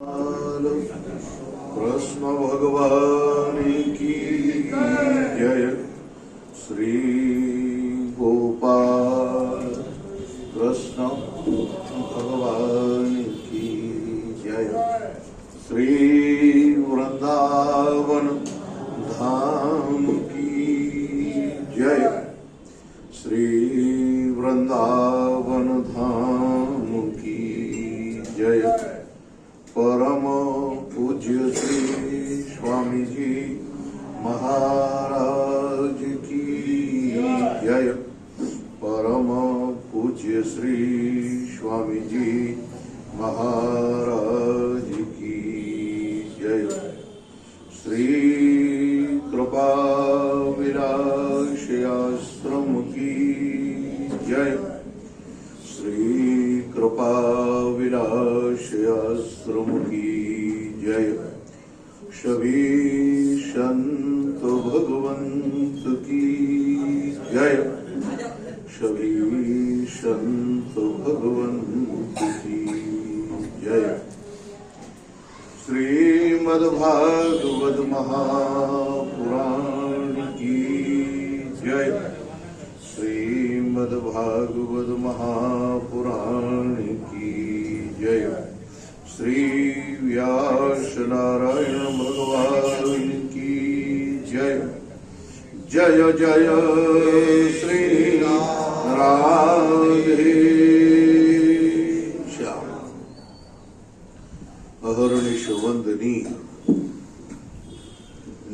कृष्ण भगवान की जय। श्री गोपाल कृष्ण भगवान की जय। श्री वृंदावन धाम की जय। श्री वृंदावन धाम की जय। परम पूज्य श्री स्वामी जी महाराज की जय। परम पूज्य श्री स्वामी जी महाराज की जय। श्री कृपा विलास आश्रम की जय। श्री कृपा विलास आश्रम की जय। सभी संत भगवंत की जय। सभी संत भगवंत की जय। श्रीमद्भागवत महापुराण की जय। श्रीमद्भागवत महापुराण की जय। श्री व्यास नारायण भगवान की जय। जय जय श्री राधे श्याम। अहर्निश वंदनीय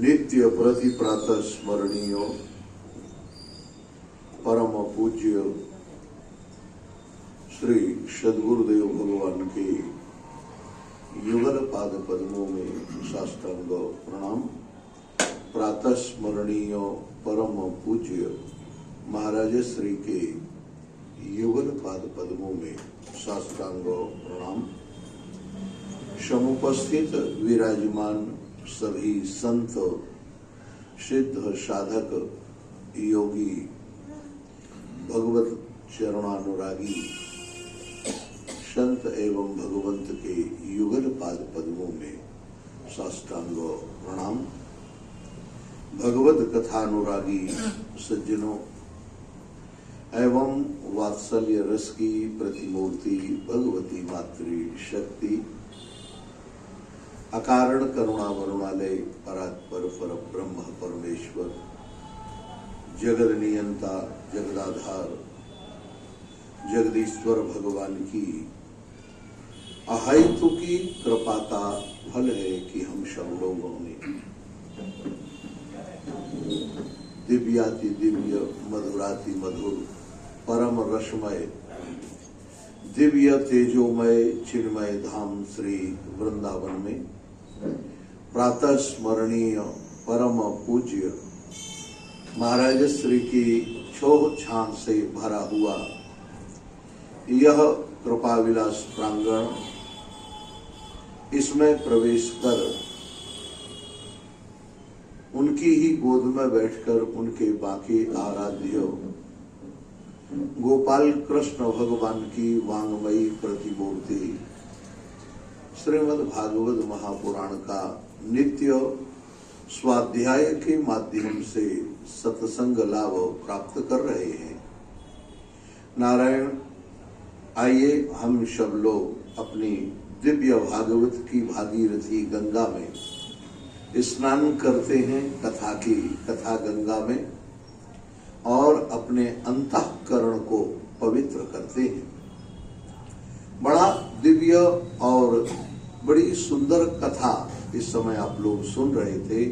नित्य प्रति प्रातः स्मरणीय परम पूज्य श्री सद्गुरुदेव भगवान के युगल पाद पद्मों में साष्टांग प्रणाम। प्रातः स्मरणीय परम पूज्य महाराज श्री के युगल पाद पद्मों में साष्टांग प्रणाम। समुपस्थित विराजमान सभी संत सिद्ध साधक योगी भगवत चरणानुरागी संत एवं भगवंत के युगल पाद पद्मों में साष्टांग प्रणाम। भगवत कथानुरागी सज्जनों एवं वात्सल्य रस की प्रतिमूर्ति भगवती मातृ शक्ति अकारण करुणा वरुणालय परात्पर पर ब्रह्म परमेश्वर जगद नियंता जगदाधार जगदीश्वर भगवान की अहेतु की कृपा का फल है कि हम सब लोगों ने दिव्याति दिव्य मधुराति मधुर परम रसमय दिव्य तेजोमय चिन्मय धाम श्री वृंदावन में प्रातः स्मरणीय परम पूज्य महाराज श्री की छोह छान से भरा हुआ यह कृपा विलास प्रांगण, इसमें प्रवेश कर उनकी ही गोद में बैठकर उनके बाकी आराध्य गोपाल कृष्ण भगवान की वांगमयी प्रतिमूर्ति श्रीमद् भागवत महापुराण का नित्य स्वाध्याय के माध्यम से सत्संग लाभ प्राप्त कर रहे हैं। नारायण, आइए हम सब लोग अपनी दिव्य भागवत की भागीरथी गंगा में स्नान करते हैं, कथा गंगा में, और अपने अंतःकरण को पवित्र करते हैं। बड़ा दिव्य और बड़ी सुंदर कथा इस समय आप लोग सुन रहे थे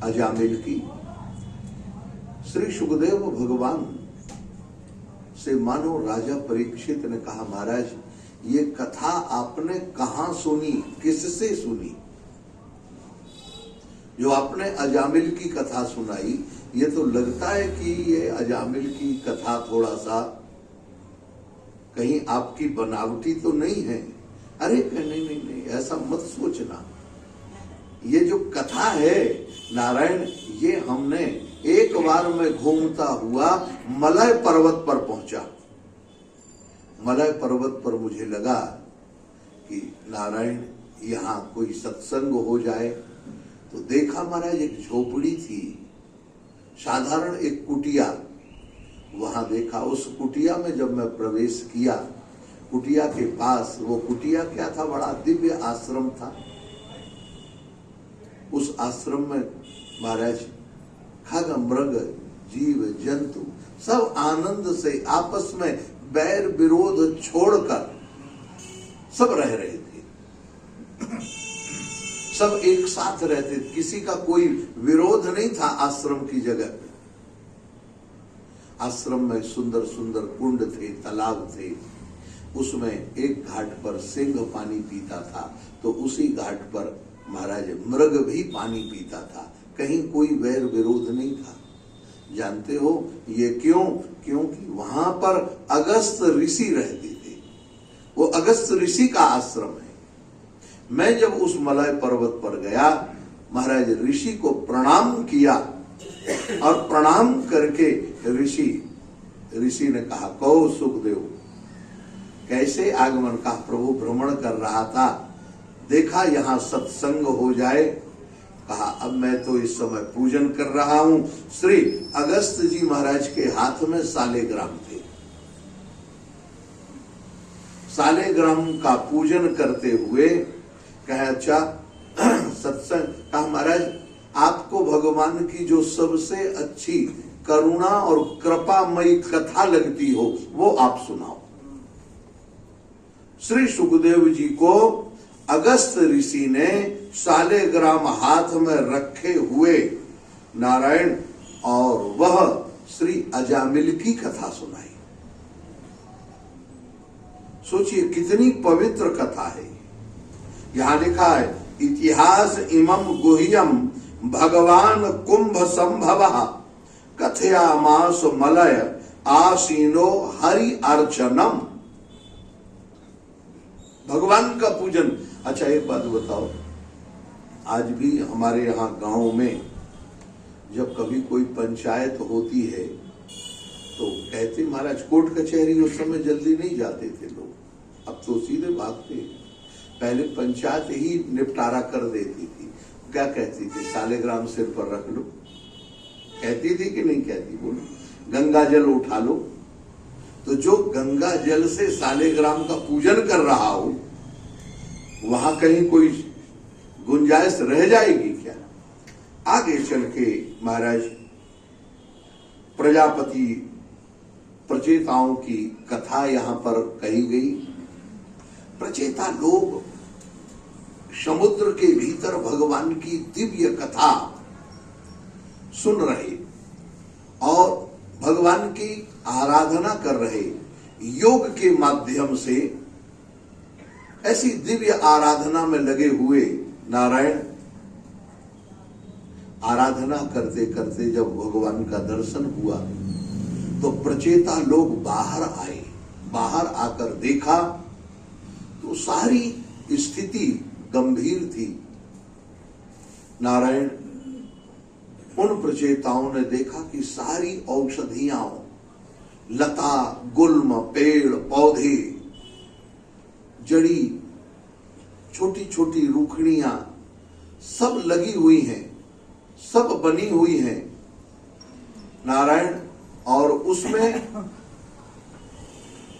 अजामिल की। श्री सुखदेव भगवान से मानो राजा परीक्षित ने कहा, महाराज ये कथा आपने कहाँ सुनी, किससे सुनी? जो आपने अजामिल की कथा सुनाई, ये तो लगता है कि ये अजामिल की कथा थोड़ा सा कहीं आपकी बनावटी तो नहीं है। अरे नहीं, ऐसा मत सोचना। ये जो कथा है नारायण, ये हमने एक बार में घूमता हुआ मलय पर्वत पर पहुंचा। मलय पर्वत पर मुझे लगा कि नारायण यहाँ कोई सत्संग हो जाए। तो देखा महाराज एक झोपड़ी थी, साधारण एक कुटिया, वहां देखा। उस कुटिया में जब मैं प्रवेश किया, कुटिया के पास, वो कुटिया क्या था, बड़ा दिव्य आश्रम था। उस आश्रम में महाराज खग मृग जीव जंतु सब आनंद से आपस में बैर विरोध छोड़कर सब रह रहे थे, सब एक साथ रहते थे, किसी का कोई विरोध नहीं था आश्रम की जगह पे। आश्रम में सुंदर सुंदर कुंड थे, तालाब थे। उसमें एक घाट पर सिंह पानी पीता था, तो उसी घाट पर महाराज मृग भी पानी पीता था। कहीं कोई वैर विरोध नहीं था। जानते हो ये क्यों? क्योंकि वहां पर अगस्त ऋषि रहते थे। वो अगस्त ऋषि का आश्रम है। मैं जब उस मलय पर्वत पर गया, महाराज ऋषि को प्रणाम किया, और प्रणाम करके ऋषि ने कहा, कहो सुखदेव कैसे आगमन? का प्रभु भ्रमण कर रहा था, देखा यहाँ सत्संग हो जाए। कहा अब मैं तो इस समय पूजन कर रहा हूं। श्री अगस्त जी महाराज के हाथ में सालेग्राम थे। सालेग्राम का पूजन करते हुए कहा अच्छा सत्संग। कहा महाराज आपको भगवान की जो सबसे अच्छी करुणा और कृपामयी कथा लगती हो वो आप सुनाओ। श्री सुखदेव जी को अगस्त ऋषि ने सालेग्राम हाथ में रखे हुए नारायण और वह श्री अजामिल की कथा सुनाई। सोचिए कितनी पवित्र कथा है। यहां लिखा है इतिहास इमं गुह्यम भगवान कुंभ संभव कथयामास मलय आसीनो हरि अर्चनम। भगवान का पूजन। अच्छा एक बात बताओ, आज भी हमारे यहाँ गांव में जब कभी कोई पंचायत होती है तो कहते महाराज कोर्ट कचहरी उस समय जल्दी नहीं जाते थे लोग, अब तो सीधे भागते। पहले पंचायत ही निपटारा कर देती थी। क्या कहती थी? सालेग्राम सिर पर रख लो। कहती थी कि नहीं कहती? बोलो गंगा जल उठा लो। तो जो गंगा जल से सालेग्राम का पूजन कर रहा हो वहां कहीं कोई गुंजाइश रह जाएगी क्या? आगे चल के महाराज प्रजापति प्रचेताओं की कथा यहां पर कही गई। प्रचेता लोग समुद्र के भीतर भगवान की दिव्य कथा सुन रहे और भगवान की आराधना कर रहे। योग के माध्यम से ऐसी दिव्य आराधना में लगे हुए नारायण आराधना करते करते जब भगवान का दर्शन हुआ तो प्रचेता लोग बाहर आए। बाहर आकर देखा तो सारी स्थिति गंभीर थी। नारायण उन प्रचेताओं ने देखा कि सारी औषधियां, लता गुल्म, पेड़ पौधे, जड़ी, छोटी छोटी रूखड़ियां सब लगी हुई हैं, सब बनी हुई हैं नारायण। और उसमें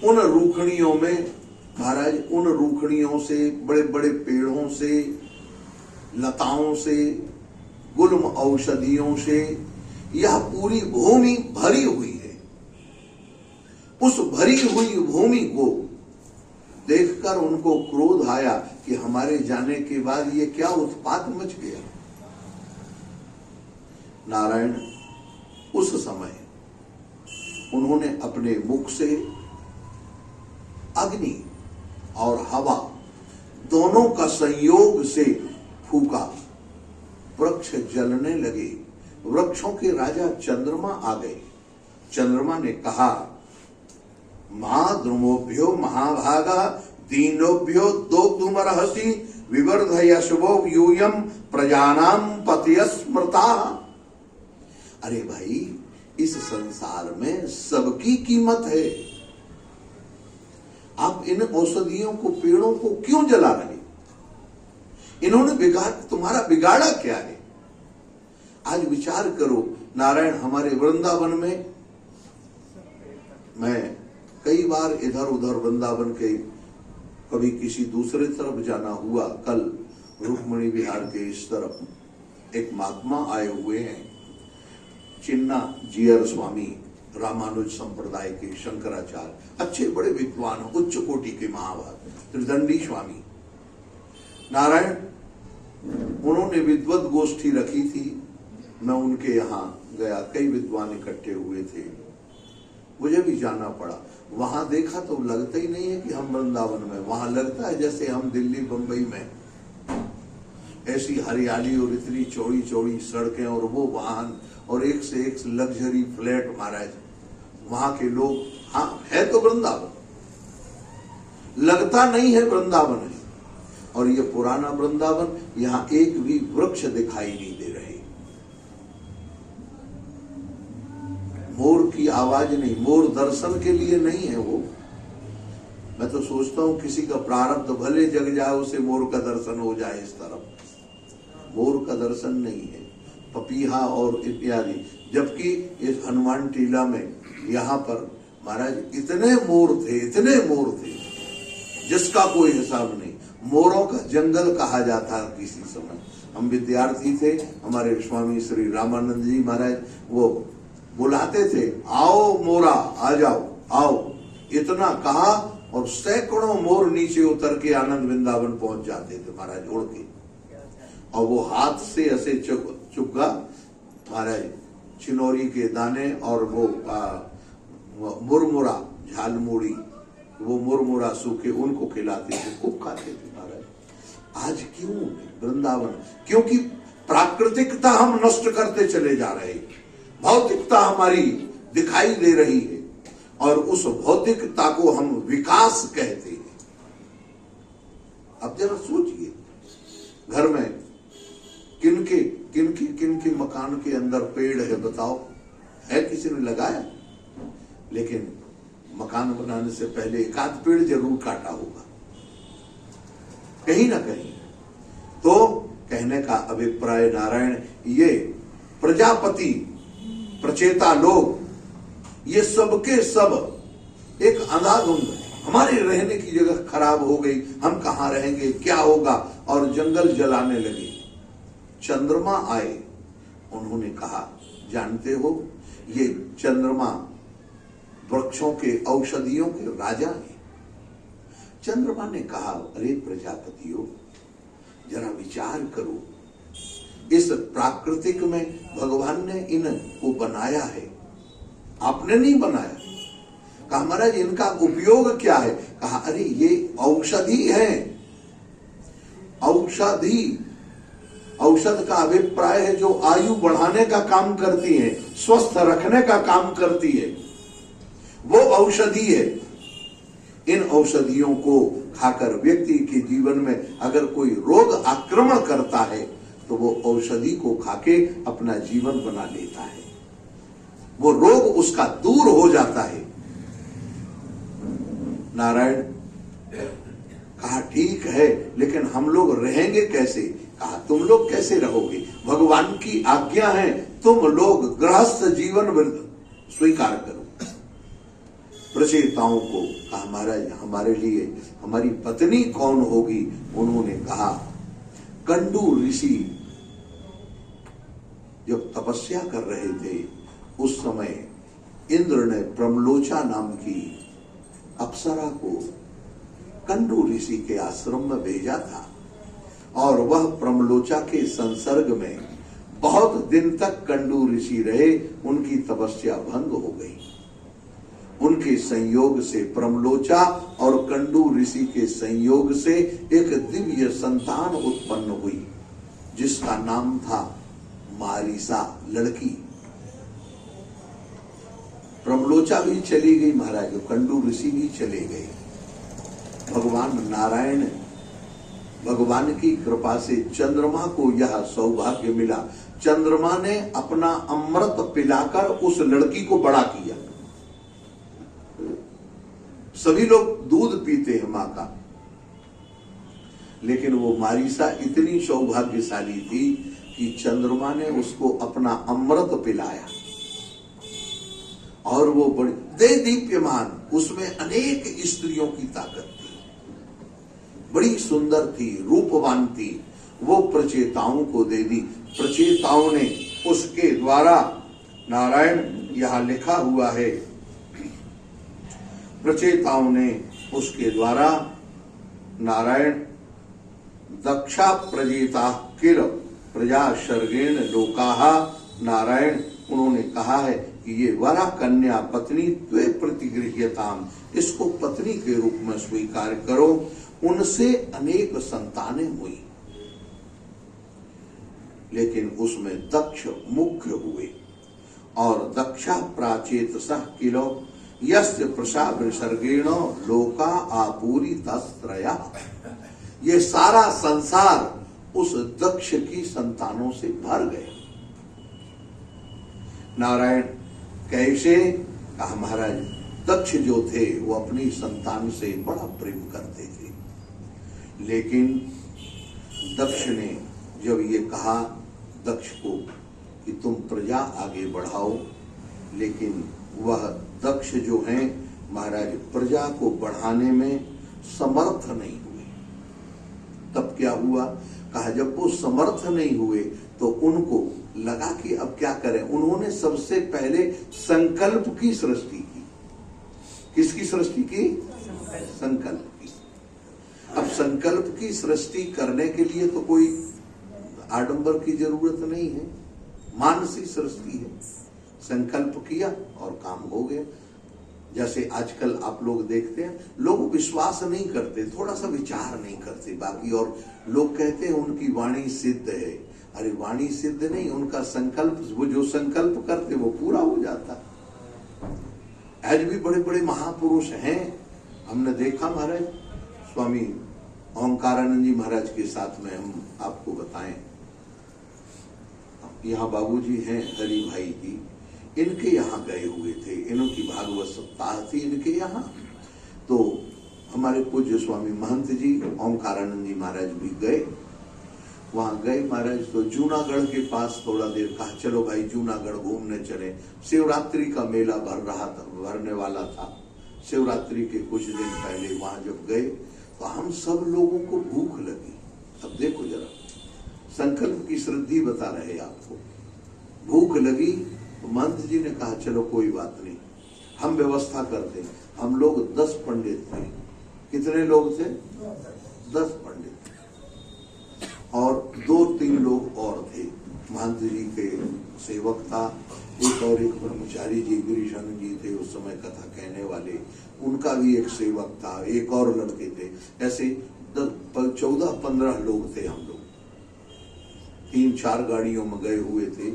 उन रूखड़ियों में महाराज, उन रूखड़ियों से, बड़े बड़े पेड़ों से, लताओं से, गुल्म औषधियों से यह पूरी भूमि भरी हुई है। उस भरी हुई भूमि को देखकर उनको क्रोध आया कि हमारे जाने के बाद ये क्या उत्पात मच गया। नारायण उस समय उन्होंने अपने मुख से अग्नि और हवा दोनों का संयोग से फूका। वृक्ष जलने लगे। वृक्षों के राजा चंद्रमा आ गए। चंद्रमा ने कहा मां द्रुमोभ्यो महाभागा दीनोभ्यो दोग्धुमर्हसि विवर्धयशवो यूयम प्रजानाम पतयस्मृता। अरे भाई इस संसार में सबकी कीमत है। आप इन औषधियों को, पेड़ों को क्यों जला रहे? इन्होंने बिगाड़, तुम्हारा बिगाड़ा क्या है? आज विचार करो, नारायण हमारे वृंदावन में, मैं कई बार इधर उधर वृंदावन के, कभी किसी दूसरे तरफ जाना हुआ, कल रुक्मणी विहार के इस तरफ एक महात्मा आए हुए हैं, चिन्ना जीयर स्वामी, रामानुज संप्रदाय के शंकराचार्य, अच्छे बड़े विद्वान, उच्च कोटि के महाभाग, त्रिदंडी स्वामी नारायण। उन्होंने विद्वत गोष्ठी रखी थी, मैं उनके यहाँ गया, कई विद्वान इकट्ठे हुए थे, मुझे भी जाना पड़ा। वहां देखा तो लगता ही नहीं है कि हम वृंदावन में, वहां लगता है जैसे हम दिल्ली बंबई में, ऐसी हरियाली और इतनी चौड़ी चौड़ी सड़कें और वो वाहन और एक से एक लग्जरी फ्लैट महाराज, वहां के लोग। हाँ है तो वृंदावन, लगता नहीं है वृंदावन है। और ये पुराना वृंदावन, यहां एक भी वृक्ष दिखाई नहीं दे रहे, मोर की आवाज नहीं, मोर दर्शन के लिए नहीं है वो। मैं तो सोचता हूं किसी का प्रारब्ध भले जग जाए, उसे मोर का दर्शन हो जाए इस तरफ, मोर का दर्शन नहीं है, पपीहा और इत्यादि। जबकि इस हनुमान टीला में यहाँ पर महाराज इतने मोर थे जिसका कोई हिसाब नहीं। मोरों का जंगल कहा जाता किसी समय। हम विद्यार्थी थे, हमारे स्वामी श्री रामानंद जी महाराज वो बुलाते थे, आओ मोरा आ जाओ आओ, इतना कहा और सैकड़ों मोर नीचे उतर के आनंद वृंदावन पहुंच जाते थे महाराज उड़ के। और वो हाथ से ऐसे चुपका महाराज चिनौरी के दाने और वो मुरमुरा झालमुड़ी, वो मुरमुरा सूखे, उनको खिलाते थे, खूब खाते थे महाराज। आज क्यों वृंदावन? क्योंकि प्राकृतिकता हम नष्ट करते चले जा रहे हैं, भौतिकता हमारी दिखाई दे रही है और उस भौतिकता को हम विकास कहते हैं। अब जरा सोचिए, घर में किनके मकान के अंदर पेड़ है बताओ? है किसी ने लगाया? लेकिन मकान बनाने से पहले एक आध पेड़ जरूर काटा होगा कहीं ना कहीं। तो कहने का अभिप्राय नारायण, ये प्रजापति प्रचेता लोग, ये सबके सब एक अंधाधुंध, हमारे रहने की जगह खराब हो गई, हम कहां रहेंगे, क्या होगा, और जंगल जलाने लगे। चंद्रमा आए, उन्होंने कहा जानते हो ये चंद्रमा वृक्षों के औषधियों के राजा हैं। चंद्रमा ने कहा अरे प्रजापतियों जरा विचार करो, इस प्राकृतिक में भगवान ने इनको बनाया है, आपने नहीं बनाया। कहा महाराज इनका उपयोग क्या है? कहा अरे ये औषधि है। औषध का अभिप्राय है जो आयु बढ़ाने का काम करती है, स्वस्थ रखने का काम करती है, वो औषधि है। इन औषधियों को खाकर व्यक्ति के जीवन में अगर कोई रोग आक्रमण करता है तो वो औषधि को खाके अपना जीवन बना लेता है, वो रोग उसका दूर हो जाता है। नारायण कहा ठीक है, लेकिन हम लोग रहेंगे कैसे? कहा तुम लोग कैसे रहोगे? भगवान की आज्ञा है, तुम लोग गृहस्थ जीवन स्वीकार करो। प्रचेताओं को कहा महाराज हमारे लिए हमारी पत्नी कौन होगी? उन्होंने कहा कंडू ऋषि जब तपस्या कर रहे थे उस समय इंद्र ने प्रमलोचा नाम की अप्सरा को कंडू ऋषि के आश्रम में भेजा था और वह प्रमलोचा के संसर्ग में बहुत दिन तक कंडू ऋषि रहे, उनकी तपस्या भंग हो गई। उनके संयोग से प्रमलोचा और कंडू ऋषि के संयोग से एक दिव्य संतान उत्पन्न हुई जिसका नाम था मारीसा, लड़की। प्रमलोचा भी चली गई महाराज, कंडू ऋषि भी चले गए। भगवान नारायण, भगवान की कृपा से चंद्रमा को यह सौभाग्य मिला। चंद्रमा ने अपना अमृत पिलाकर उस लड़की को बड़ा किया। सभी लोग दूध पीते हैं मां का, लेकिन वो मारीसा इतनी सौभाग्यशाली थी कि चंद्रमा ने उसको अपना अमृत पिलाया और वो बड़ी दे दीप्यमान, उसमें अनेक स्त्रियों की ताकत थी, बड़ी सुंदर थी, रूपवान थी। वो प्रचेताओं को दे दी। प्रचेताओं ने उसके द्वारा, नारायण यहां लिखा हुआ है, प्रचेताओं ने उसके द्वारा नारायण दक्षा प्रजेता किल प्रजा सर्गेण लोकाहा, नारायण उन्होंने कहा है कि ये वरा कन्या पत्नी त्वे प्रतिगृह्यताम, इसको पत्नी के रूप में स्वीकार करो। उनसे अनेक संतानें हुई, लेकिन उसमें दक्ष मुख्य हुए। और दक्षा प्राचेत सह किलो यस्य प्रसा विसर्गेण लोका आपूरी तस्त्रया, ये सारा संसार उस दक्ष की संतानों से भर गए। नारायण कैसे? कहा महाराज दक्ष जो थे वो अपनी संतान से बड़ा प्रेम करते थे, लेकिन दक्ष ने जब ये कहा दक्ष को कि तुम प्रजा आगे बढ़ाओ, लेकिन वह दक्ष जो हैं महाराज प्रजा को बढ़ाने में समर्थ नहीं हुए। तब क्या हुआ? कहा जब वो समर्थ नहीं हुए तो उनको लगा कि अब क्या करें। उन्होंने सबसे पहले संकल्प की सृष्टि की। किसकी सृष्टि की? संकल्प की। अब संकल्प की सृष्टि करने के लिए तो कोई आडंबर की जरूरत नहीं है, मानसिक सृष्टि है। संकल्प किया और काम हो गया। जैसे आजकल आप लोग देखते हैं, लोग विश्वास नहीं करते, थोड़ा सा विचार नहीं करते बाकी, और लोग कहते हैं उनकी वाणी सिद्ध है। अरे वाणी सिद्ध नहीं, उनका संकल्प, वो जो संकल्प करते वो पूरा हो जाता। आज भी बड़े बड़े महापुरुष हैं, हमने देखा महाराज स्वामी ओंकारानंद जी महाराज के साथ में, हम आपको बताएं, यहाँ बाबूजी हैं हरि भाई जी, इनके यहाँ गए हुए थे, इनकी भागवत सप्ताह थी इनके यहाँ। तो हमारे पूज्य स्वामी महंत जी ओंकारानंद जी महाराज भी गए, वहां गए महाराज। तो जूनागढ़ के पास थोड़ा देर कहा चलो भाई जूनागढ़ घूमने चले। शिवरात्रि का मेला भरने वाला था। शिवरात्रि के कुछ दिन पहले वहां जब गए तो हम सब लोगों को भूख लगी। अब देखो जरा, संकल्प की श्रद्धि बता रहे आपको, भूख लगी तो महंत जी ने कहा चलो कोई बात नहीं, हम व्यवस्था करते हैं। हम लोग 10 पंडित थे। कितने लोग थे? 10 पंडित, और 2-3 लोग और थे। महंत जी के सेवक था एक, और एक ब्रह्मचारी जी गिरीशानंद जी थे उस समय कथा कहने वाले, उनका भी एक सेवक था, एक और लड़के थे। ऐसे 14-15 लोग थे हम लोग, 3-4 गाड़ियों में गए हुए थे।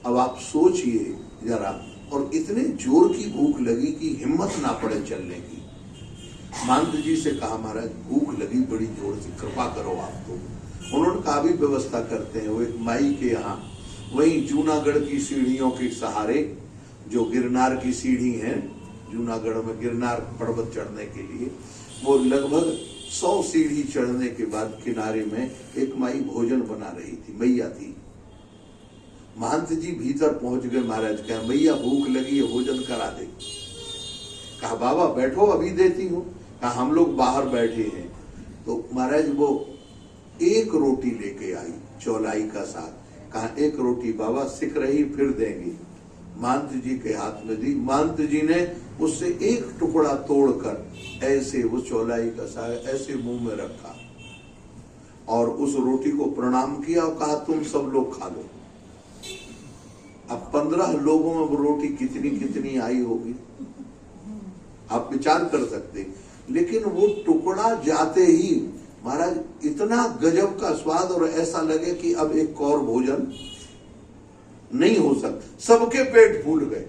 अब आप सोचिए जरा, और इतने जोर की भूख लगी कि हिम्मत ना पड़े चलने की। महंत जी से कहा महाराज भूख लगी बड़ी जोर से, कृपा करो आप तो। उन्होंने कहा भी व्यवस्था करते हैं। वो एक माई के यहाँ वहीं जूनागढ़ की सीढ़ियों के सहारे, जो गिरनार की सीढ़ी है जूनागढ़ में, गिरनार पर्वत चढ़ने के लिए, वो लगभग 100 सीढ़ी चढ़ने के बाद किनारे में एक माई भोजन बना रही थी, मैया थी। महंत जी भीतर पहुंच गए। महाराज कहा मैया भूख लगी है, भोजन करा दे। कहा बाबा बैठो अभी देती हूँ। कहा हम लोग बाहर बैठे हैं। तो महाराज वो एक रोटी लेके आई चौलाई का साग। कहा एक रोटी बाबा सिक रही फिर देंगी। महंत जी के हाथ में दी। महंत जी ने उससे एक टुकड़ा तोड़कर ऐसे वो चौलाई का साग ऐसे मुंह में रखा और उस रोटी को प्रणाम किया और कहा तुम सब लोग खा लो। अब 15 लोगों में वो रोटी कितनी कितनी आई होगी आप विचार कर सकते। लेकिन वो टुकड़ा जाते ही महाराज इतना गजब का स्वाद, और ऐसा लगे कि अब एक और भोजन नहीं हो सकता। सबके पेट फूल गए।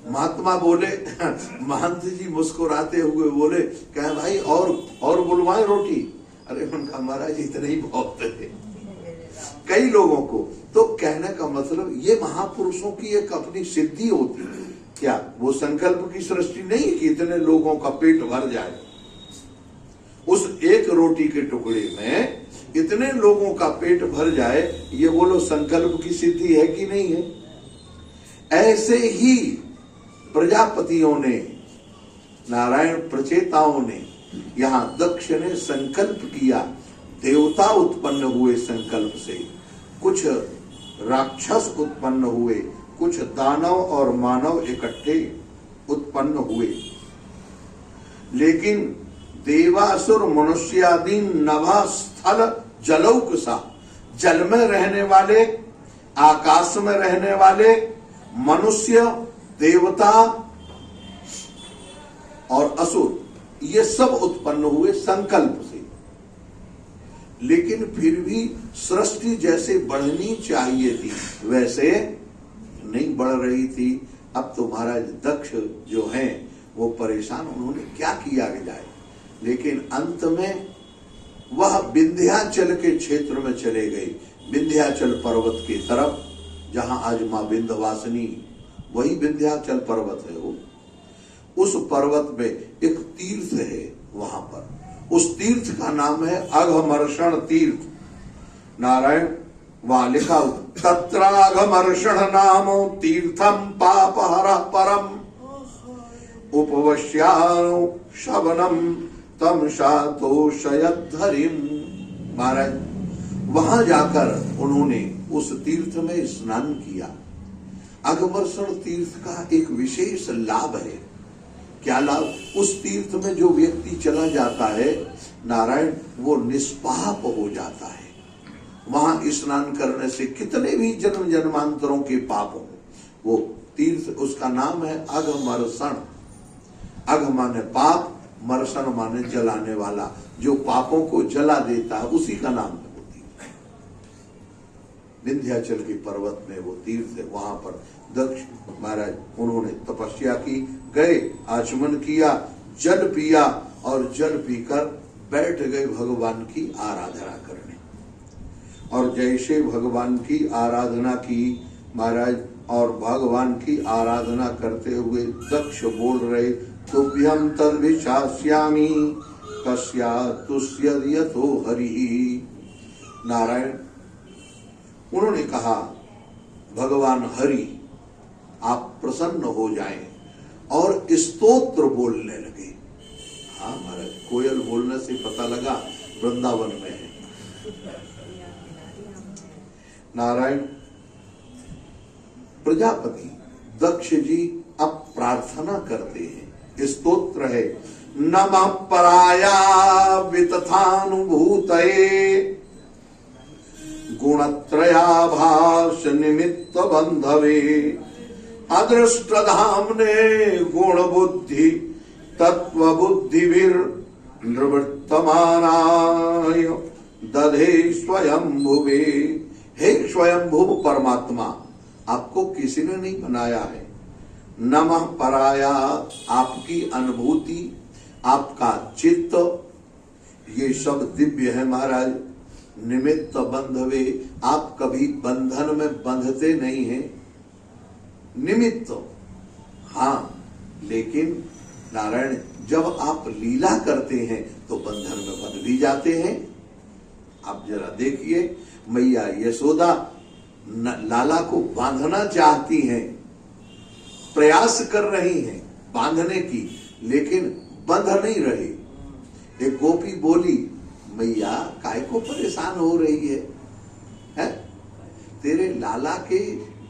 महात्मा बोले, महंत जी मुस्कुराते हुए बोले क्या भाई और बुलवाएं रोटी? अरे उनका महाराज इतने ही बहुत है कई लोगों को। तो कहने का मतलब ये महापुरुषों की एक अपनी सिद्धि होती है। क्या वो संकल्प की सृष्टि नहीं कि इतने लोगों का पेट भर जाए? उस एक रोटी के टुकड़े में इतने लोगों का पेट भर जाए, ये बोलो संकल्प की सिद्धि है कि नहीं है। ऐसे ही प्रजापतियों ने, नारायण प्रचेताओं ने, यहां दक्ष ने संकल्प किया, देवता उत्पन्न हुए संकल्प से, कुछ राक्षस उत्पन्न हुए, कुछ दानव और मानव इकट्ठे उत्पन्न हुए, लेकिन देवासुर मनुष्यादि नभा स्थल जलौक सा, जल में रहने वाले, आकाश में रहने वाले मनुष्य, देवता और असुर, ये सब उत्पन्न हुए संकल्प से। लेकिन फिर भी सृष्टि जैसे बढ़नी चाहिए थी वैसे नहीं बढ़ रही थी। अब तो महाराज दक्ष जो हैं वो परेशान, उन्होंने क्या किया जाए, लेकिन अंत में वह विंध्याचल के क्षेत्र में चले गए, विंध्याचल पर्वत की तरफ, जहां आज मां विंध्यवासिनी, वही विंध्याचल पर्वत है वो। उस पर्वत में एक तीर्थ है, वहां पर उस तीर्थ का नाम है अघमर्षण तीर्थ। नारायण वहां लिखा, तत्राघमर्षण नामो तीर्थम पापहर परम उपवश्यानु शवनम तम शातोषयद्धरिम। महाराज वहां जाकर उन्होंने उस तीर्थ में स्नान किया। अघमर्षण तीर्थ का एक विशेष लाभ है। क्या लाभ? उस तीर्थ में जो व्यक्ति चला जाता है नारायण, वो निष्पाप हो जाता है। वहां स्नान करने से कितने भी जन्म जन्मांतरों के पाप हो, वो तीर्थ, उसका नाम है अघमर्षण। अघ माने पाप, मर्षण माने जलाने वाला, जो पापों को जला देता है, उसी का नाम है वो तीर्थ। विंध्याचल के पर्वत में वो तीर्थ है। वहां पर दक्ष महाराज उन्होंने तपस्या की, गए, आचमन किया, जल पिया और जल पीकर बैठ गए भगवान की आराधना करने। और जैसे भगवान की आराधना की महाराज, और भगवान की आराधना करते हुए दक्ष बोल रहे, तुभ्यं तद्विचास्यामि कस्या तुष्यतो हरि। नारायण उन्होंने कहा, भगवान हरि आप प्रसन्न हो जाएं, और स्तोत्र बोलने लगे। हाँ महाराज, कोयल बोलने से पता लगा वृंदावन में है। नारायण प्रजापति दक्ष जी अब प्रार्थना करते हैं, स्तोत्र है, नमः पराया वितथानुभूतये गुणत्रयाभास निमित्त बंधवे अदृष्टधामने गुण बुद्धि तत्व बुद्धिवीर निवृत्तमानाय दधे स्वयंभुवे। हे स्वयंभुव परमात्मा, आपको किसी ने नहीं बनाया है। नमः पराया, आपकी अनुभूति, आपका चित्त, ये सब दिव्य है महाराज। निमित्त बंधवे, आप कभी बंधन में बंधते नहीं हैं। निमित्त हाँ, लेकिन नारायण जब आप लीला करते हैं तो बंधन में बंध भी जाते हैं। आप जरा देखिए, मैया यशोदा लाला को बांधना चाहती हैं, प्रयास कर रही हैं बांधने की, लेकिन बंध नहीं रही। एक गोपी बोली, मैया काय को परेशान हो रही है? तेरे लाला के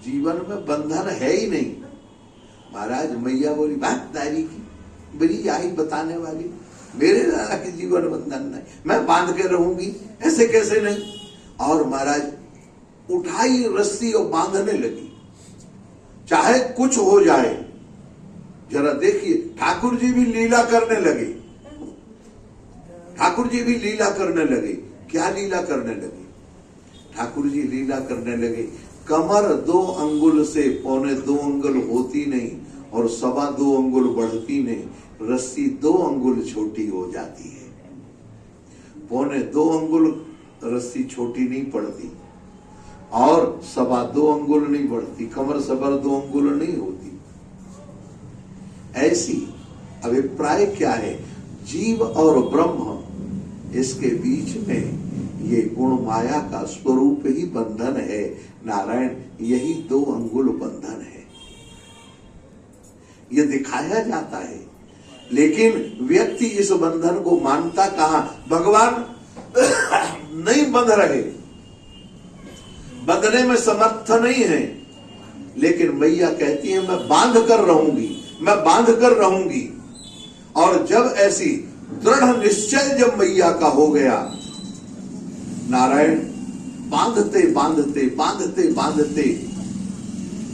जीवन में बंधन है ही नहीं। महाराज मैया बोली, बात दारी की बड़ी आई बताने वाली, मेरे लाला के जीवन बंधन नहीं, मैं बांध के रहूंगी, ऐसे कैसे नहीं। और महाराज उठाई रस्सी और बांधने लगी, चाहे कुछ हो जाए। जरा देखिए, ठाकुर जी भी लीला करने लगे, ठाकुर जी भी लीला करने लगे। क्या लीला करने लगे? ठाकुर जी लीला करने लगे, कमर 2 अंगुल से 1.25 अंगुल होती नहीं और 2.25 अंगुल बढ़ती नहीं, रस्सी 2 अंगुल छोटी हो जाती है। 1.25 अंगुल रस्सी छोटी नहीं पड़ती और 2.25 अंगुल नहीं बढ़ती, कमर 2.25 अंगुल नहीं होती। ऐसी अभिप्राय क्या है? जीव और ब्रह्म इसके बीच में ये गुण माया का स्वरूप ही बंधन है। नारायण, यही 2 अंगुल बंधन है। ये दिखाया जाता है, लेकिन व्यक्ति इस बंधन को मानता कहां? भगवान नहीं बंध रहे, बंधने में समर्थ नहीं है, लेकिन मैया कहती है मैं बांध कर रहूंगी, मैं बांध कर रहूंगी। और जब ऐसी दृढ़ निश्चय जब मैया का हो गया, नारायण, बांधते बांधते बांधते बांधते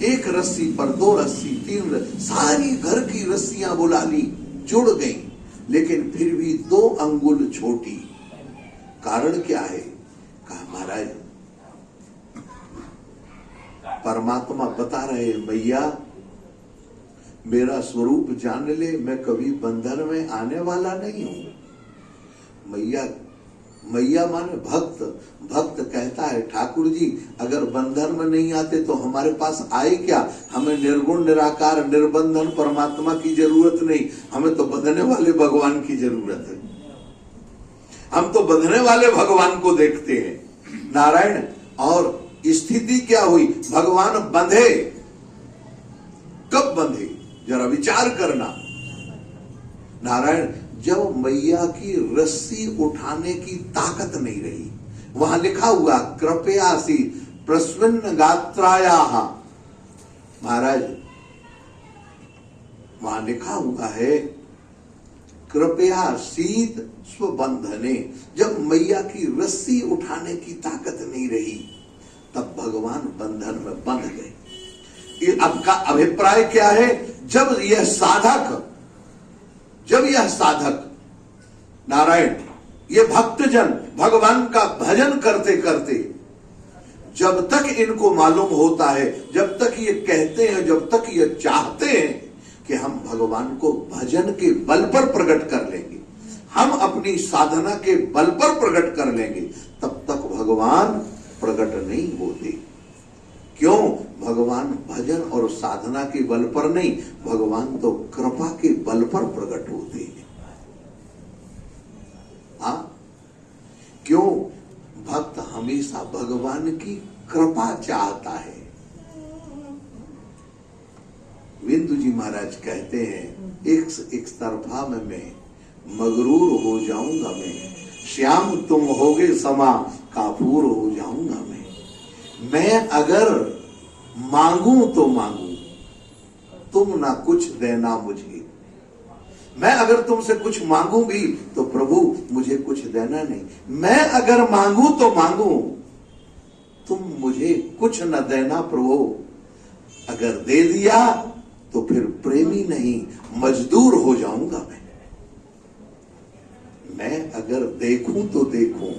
1 रस्सी पर 2 रस्सी 3 रस्सी, सारी घर की रस्सियां बुला ली, जुड़ गई, लेकिन फिर भी 2 अंगुल छोटी। कारण क्या है? कहा महाराज, परमात्मा बता रहे, मैया मेरा स्वरूप जान ले, मैं कभी बंधन में आने वाला नहीं हूं। मैया माने भक्त। भक्त कहता है, ठाकुर जी अगर बंधन में नहीं आते तो हमारे पास आए क्या? हमें निर्गुण निराकार निर्बंधन परमात्मा की जरूरत नहीं, हमें तो बंधने वाले भगवान की जरूरत है। हम तो बंधने वाले भगवान को देखते हैं। नारायण, और स्थिति क्या हुई? भगवान बंधे, कब बंधे? जरा विचार करना। नारायण, जब मैया की रस्सी उठाने की ताकत नहीं रही। वहां लिखा हुआ कृपयासी प्रस्विन्न गात्रायाः। महाराज, वहां लिखा हुआ है कृपया शीत स्वबंधने। जब मैया की रस्सी उठाने की ताकत नहीं रही, तब भगवान बंधन में बंध गए। आपका अभिप्राय क्या है? जब यह साधक नारायण, ये भक्तजन भगवान का भजन करते करते, जब तक इनको मालूम होता है, जब तक ये कहते हैं, जब तक ये चाहते हैं कि हम भगवान को भजन के बल पर प्रकट कर लेंगे, हम अपनी साधना के बल पर प्रकट कर लेंगे, तब तक भगवान प्रकट नहीं होते। क्यों? भगवान भजन और साधना के बल पर नहीं, भगवान तो कृपा के बल पर प्रकट होते हैं। हाँ, क्यों? भक्त हमेशा भगवान की कृपा चाहता है। बिंदु जी महाराज कहते हैं, एक तरफा में मैं मगरूर हो जाऊंगा, मैं श्याम तुम होगे समा काफूर हो जाऊंगा। मैं अगर मांगू तो मांगू, तुम ना कुछ देना मुझे। मैं अगर तुमसे कुछ मांगू भी तो प्रभु मुझे कुछ देना नहीं। मैं अगर मांगू तो मांगू, तुम मुझे कुछ न देना प्रभु। अगर दे दिया तो फिर प्रेमी नहीं, मजदूर हो जाऊंगा मैं अगर देखूं तो देखूं,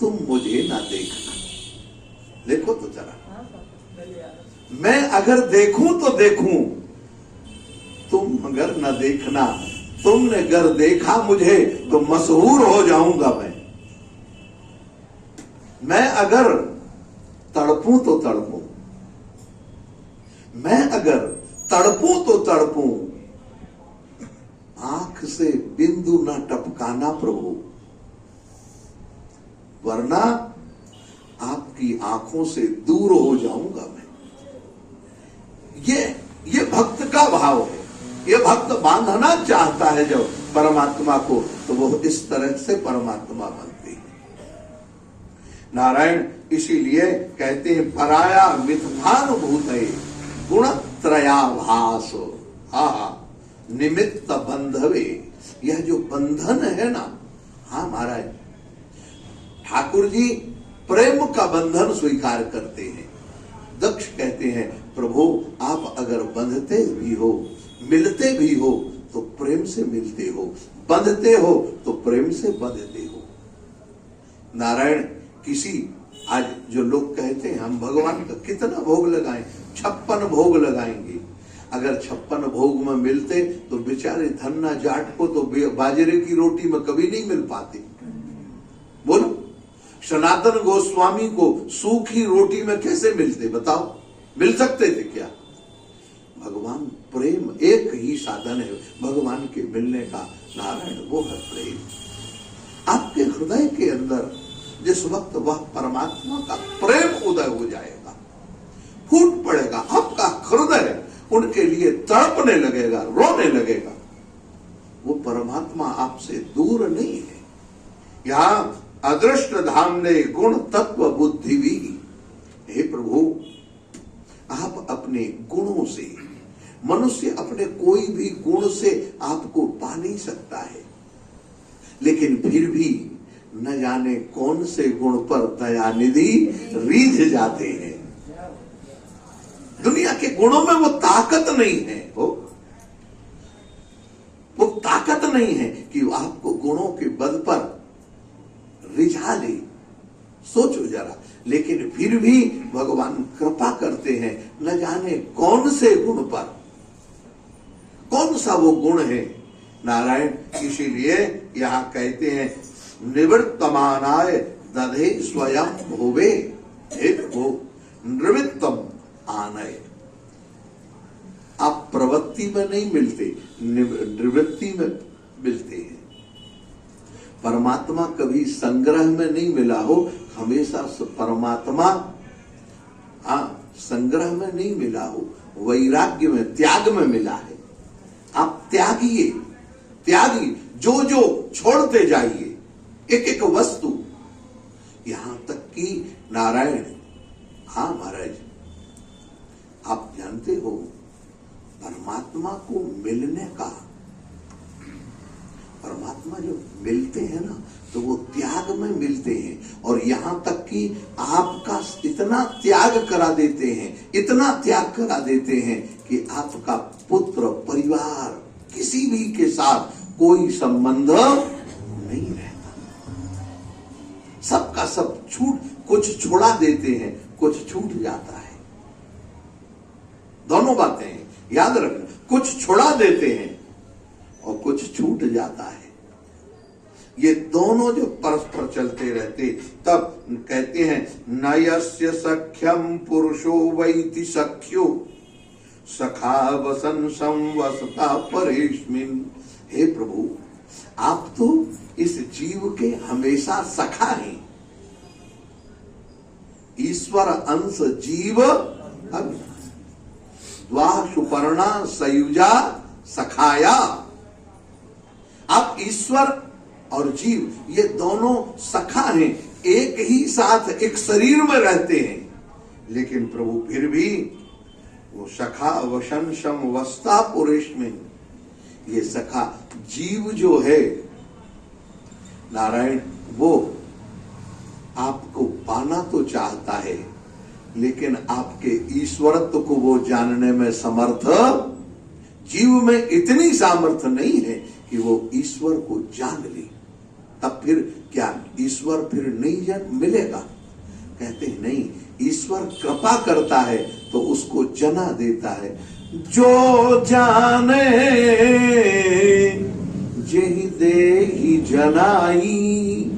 तुम मुझे ना देखना। देखो तो जरा, मैं अगर देखूं तो देखूं, तुम अगर न देखना। तुमने अगर देखा मुझे तो मशहूर हो जाऊंगा मैं अगर तड़पूं तो तड़पूं, मैं अगर तड़पूं तो तड़पूं, आंख से बिंदु न टपकाना प्रभु, वरना आपकी आंखों से दूर हो जाऊंगा मैं। ये भक्त का भाव है। ये भक्त बांधना चाहता है जब परमात्मा को, तो वो इस तरह से परमात्मा बनते हैं। नारायण, इसीलिए कहते हैं पराया मिथ्यानुभूत गुण त्रयाभास निमित्त बंधवे। यह जो बंधन है ना, हाँ महाराज, ठाकुर जी प्रेम का बंधन स्वीकार करते हैं। दक्ष कहते हैं प्रभु आप अगर बंधते भी हो, मिलते भी हो तो प्रेम से मिलते हो, बंधते हो तो प्रेम से बंधते हो। नारायण, किसी आज जो लोग कहते हैं हम भगवान का कितना भोग लगाएं, 56 भोग लगाएंगे। अगर 56 भोग में मिलते तो बेचारे धन्ना जाट को तो बाजरे की रोटी में कभी नहीं मिल पाते। बोलो, सनातन गोस्वामी को सूखी रोटी में कैसे मिलते? बताओ, मिल सकते थे क्या? भगवान प्रेम एक ही साधन है भगवान के मिलने का। नारायण, वो है प्रेम। आपके हृदय के अंदर जिस वक्त वह परमात्मा का प्रेम उदय हो जाएगा, फूट पड़ेगा, आपका हृदय उनके लिए तड़पने लगेगा, रोने लगेगा, वो परमात्मा आपसे दूर नहीं है। यहां अदृष्ट धाम ने गुण तत्व बुद्धि भी। हे प्रभु, आप अपने गुणों से, मनुष्य अपने कोई भी गुण से आपको पा नहीं सकता है, लेकिन फिर भी न जाने कौन से गुण पर दयानिधि रीझ जाते हैं। दुनिया के गुणों में वो ताकत नहीं है, वो ताकत नहीं है कि वो आपको गुणों के बल पर रिझा ले। सोचो जरा, लेकिन फिर भी भगवान कृपा करते हैं, न जाने कौन से गुण पर, कौन सा वो गुण है नारायण। इसीलिए यहां कहते हैं निवृत्तमानाय दधे स्वयं भोवे। हे प्रभु, निवृत्तम आनय, आप प्रवृत्ति में नहीं मिलते, निवृत्ति में मिलते हैं। परमात्मा कभी संग्रह में नहीं मिला हो, हमेशा परमात्मा संग्रह में नहीं मिला हो, वैराग्य में, त्याग में मिला है। आप त्यागिए, जो जो छोड़ते जाइए, एक एक वस्तु, यहां तक कि नारायण। हाँ महाराज, आप जानते हो परमात्मा को मिलने का, परमात्मा जो मिलते हैं ना, तो वो त्याग में मिलते हैं। और यहां तक कि आपका इतना त्याग करा देते हैं, इतना त्याग करा देते हैं कि आपका पुत्र, परिवार, किसी भी के साथ कोई संबंध नहीं रहता। सबका सब कुछ छोड़ा देते हैं, कुछ छूट जाता है। दोनों बातें हैं, याद रखना, कुछ छोड़ा देते हैं और कुछ छूट जाता है। ये दोनों जो परस्पर चलते रहते, तब कहते हैं नयस्य सख्यम पुरुषो वैति सख्यो सखा वसन संवसता परेष्मिन। हे प्रभु, आप तो इस जीव के हमेशा सखा हैं। ईश्वर अंश जीव द्वा सुपर्णा सयुजा सखाया। आप ईश्वर और जीव, ये दोनों सखा हैं, एक ही साथ एक शरीर में रहते हैं, लेकिन प्रभु फिर भी वो सखा वशन शम वस्ता पुरुष में, ये सखा जीव जो है नारायण, वो आपको पाना तो चाहता है, लेकिन आपके ईश्वरत्व को वो जानने में समर्थ, जीव में इतनी सामर्थ्य नहीं है कि वो ईश्वर को जान ले। तब फिर क्या ईश्वर फिर नहीं मिलेगा? कहते हैं नहीं, ईश्वर कृपा करता है तो उसको जना देता है। जो जाने जेहि देहि जनाई,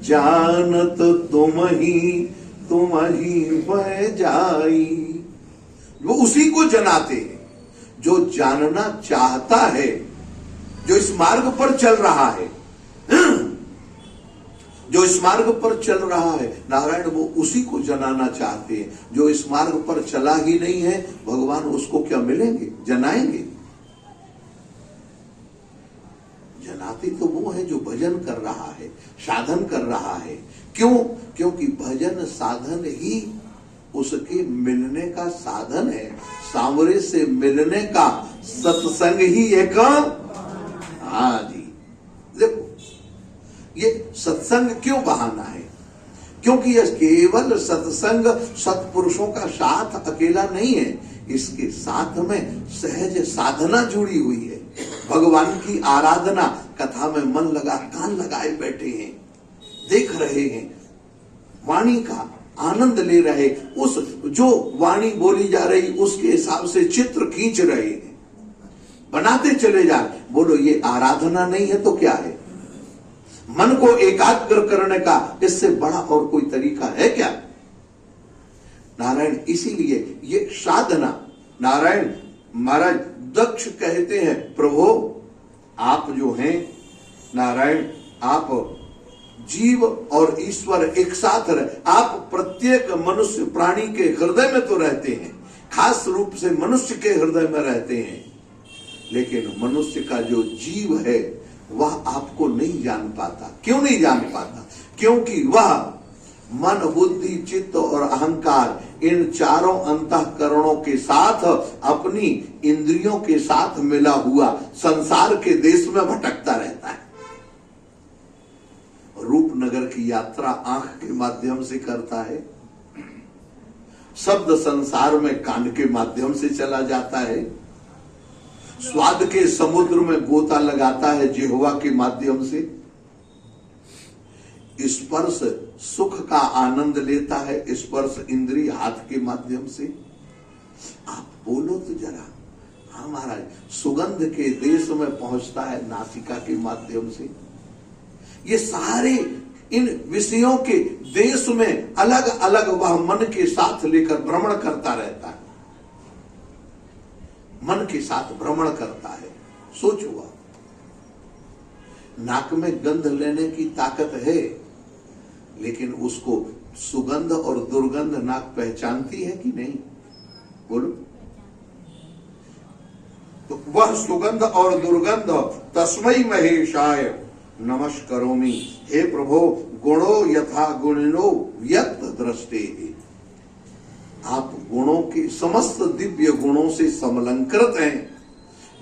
जानत तुम ही बह जाई। वो उसी को जनाते हैं जो जानना चाहता है, जो इस मार्ग पर चल रहा है, जो इस मार्ग पर चल रहा है नारायण, वो उसी को जनाना चाहते हैं। जो इस मार्ग पर चला ही नहीं है, भगवान उसको क्या मिलेंगे, जनाएंगे? जनाते तो वो है जो भजन कर रहा है, साधन कर रहा है। क्यों? क्योंकि भजन साधन ही उसके मिलने का साधन है। सांवरे से मिलने का सत्संग ही एक, हाँ जी, देखो ये सत्संग क्यों बहाना है? क्योंकि यह केवल सत्संग सत्पुरुषों का साथ अकेला नहीं है, इसके साथ में सहज साधना जुड़ी हुई है। भगवान की आराधना, कथा में मन लगा, कान लगाए बैठे हैं, देख रहे हैं, वाणी का आनंद ले रहे, उस जो वाणी बोली जा रही उसके हिसाब से चित्र खींच रहे हैं, बनाते चले जा रहे। बोलो ये आराधना नहीं है तो क्या है? मन को एकाग्र करने का इससे बड़ा और कोई तरीका है क्या नारायण? इसीलिए ये साधना, नारायण महाराज दक्ष कहते हैं, प्रभु आप जो हैं नारायण, आप जीव और ईश्वर एक साथ रहे। आप प्रत्येक मनुष्य प्राणी के हृदय में तो रहते हैं, खास रूप से मनुष्य के हृदय में रहते हैं, लेकिन मनुष्य का जो जीव है वह आपको नहीं जान पाता। क्यों नहीं जान पाता? क्योंकि वह मन, बुद्धि, चित्त और अहंकार, इन चारों अंतःकरणों के साथ, अपनी इंद्रियों के साथ मिला हुआ संसार के देश में भटकता रहता है। रूपनगर की यात्रा आंख के माध्यम से करता है, शब्द संसार में कान के माध्यम से चला जाता है, स्वाद के समुद्र में गोता लगाता है जिह्वा के माध्यम से, स्पर्श सुख का आनंद लेता है स्पर्श इंद्रिय हाथ के माध्यम से। आप बोलो तो जरा। हाँ महाराज, सुगंध के देश में पहुंचता है नासिका के माध्यम से। ये सारे इन विषयों के देश में अलग अलग वह मन के साथ लेकर भ्रमण करता रहता है, मन के साथ भ्रमण करता है। सोचो, नाक में गंध लेने की ताकत है, लेकिन उसको सुगंध और दुर्गंध नाक पहचानती है कि नहीं? बोलो। तो वह सुगंध और दुर्गंध तस्मै महेशाय नमस्करोमि। हे प्रभु, गुणो यथा गुणिनो व्यक्त दृष्टे। आप गुणों के समस्त दिव्य गुणों से समलंकृत हैं,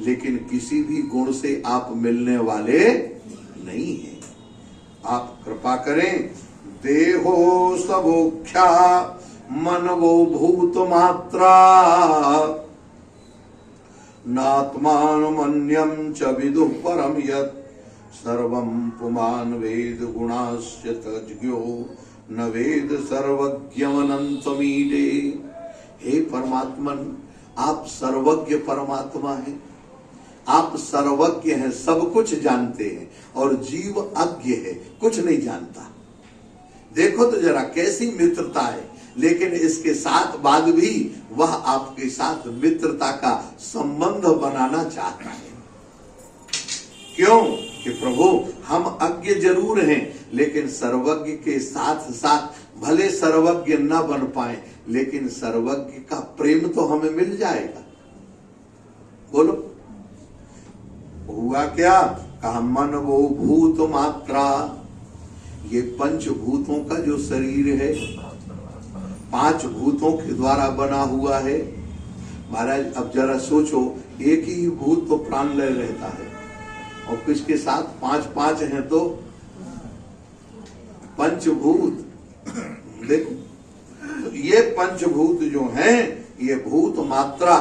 लेकिन किसी भी गुण से आप मिलने वाले नहीं हैं। आप कृपा करें। देहो सबोख्या मनवो भूत मात्रा नात्मानमन्यं च विदुः परम यत् सर्वं पुमान् वेद गुणाश्च तज्ञो न वेद सर्वज्ञमनन्तमीडे। हे परमात्मन, आप सर्वज्ञ परमात्मा हैं, आप सर्वज्ञ हैं, सब कुछ जानते हैं, और जीव अज्ञ है, कुछ नहीं जानता। देखो तो जरा कैसी मित्रता है, लेकिन इसके साथ बाद भी वह आपके साथ मित्रता का संबंध बनाना चाहता है। क्यों? कि प्रभु, हम अज्ञ जरूर हैं, लेकिन सर्वज्ञ के साथ साथ भले सर्वज्ञ न बन पाए, लेकिन सर्वज्ञ का प्रेम तो हमें मिल जाएगा। बोलो, हुआ क्या? कहा मन वो भूत मात्रा। ये पंचभूतों का जो शरीर है, 5 भूतों के द्वारा बना हुआ है। महाराज, अब जरा सोचो, एक ही भूत तो प्राण ले रहता है, और किसके साथ 5-5 हैं, तो पंचभूत। देखो, तो ये पंचभूत जो हैं, ये भूत मात्रा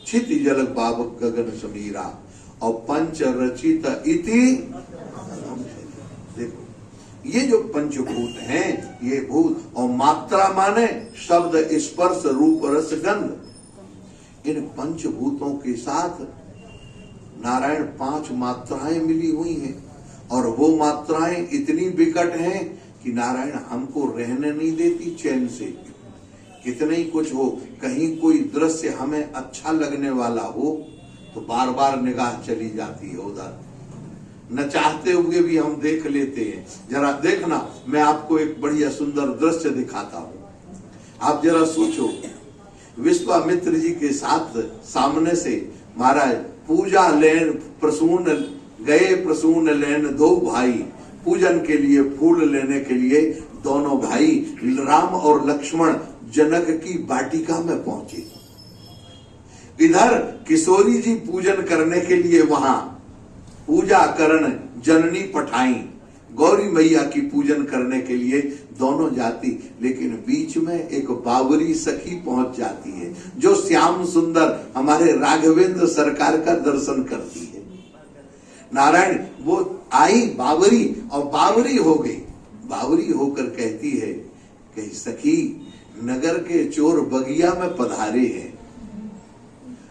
क्षिति जल बाबक गगन समीरा और पंच रचित इति। देखो, ये जो पंचभूत हैं, ये भूत, और मात्रा माने शब्द, स्पर्श, रूप, रस, गंध। इन पंचभूतों के साथ नारायण 5 मात्राएं मिली हुई हैं, और वो मात्राएं इतनी विकट हैं कि नारायण हमको रहने नहीं देती चैन से। कितने ही कुछ हो, कहीं कोई दृश्य हमें अच्छा लगने वाला हो तो बार बार निगाह चली जाती है उधर, न चाहते हुए भी हम देख लेते हैं। जरा देखना, मैं आपको एक बढ़िया सुंदर दृश्य दिखाता हूं। आप जरा सोचो, विश्वामित्र जी के साथ सामने से महाराज पूजा लेन प्रसून गए, प्रसून लेन 2 भाई पूजन के लिए, फूल लेने के लिए दोनों भाई राम और लक्ष्मण जनक की वाटिका में पहुंचे। इधर किशोरी जी पूजन करने के लिए वहां पूजा करण जननी पठाई, गौरी मैया की पूजन करने के लिए दोनों जाती, लेकिन बीच में एक बावरी सखी पहुंच जाती है, जो श्याम सुंदर हमारे राघवेंद्र सरकार का दर्शन करती है। नारायण, वो आई बावरी, और बावरी हो गई। बावरी होकर कहती है कि सखी, नगर के चोर बगिया में पधारे हैं।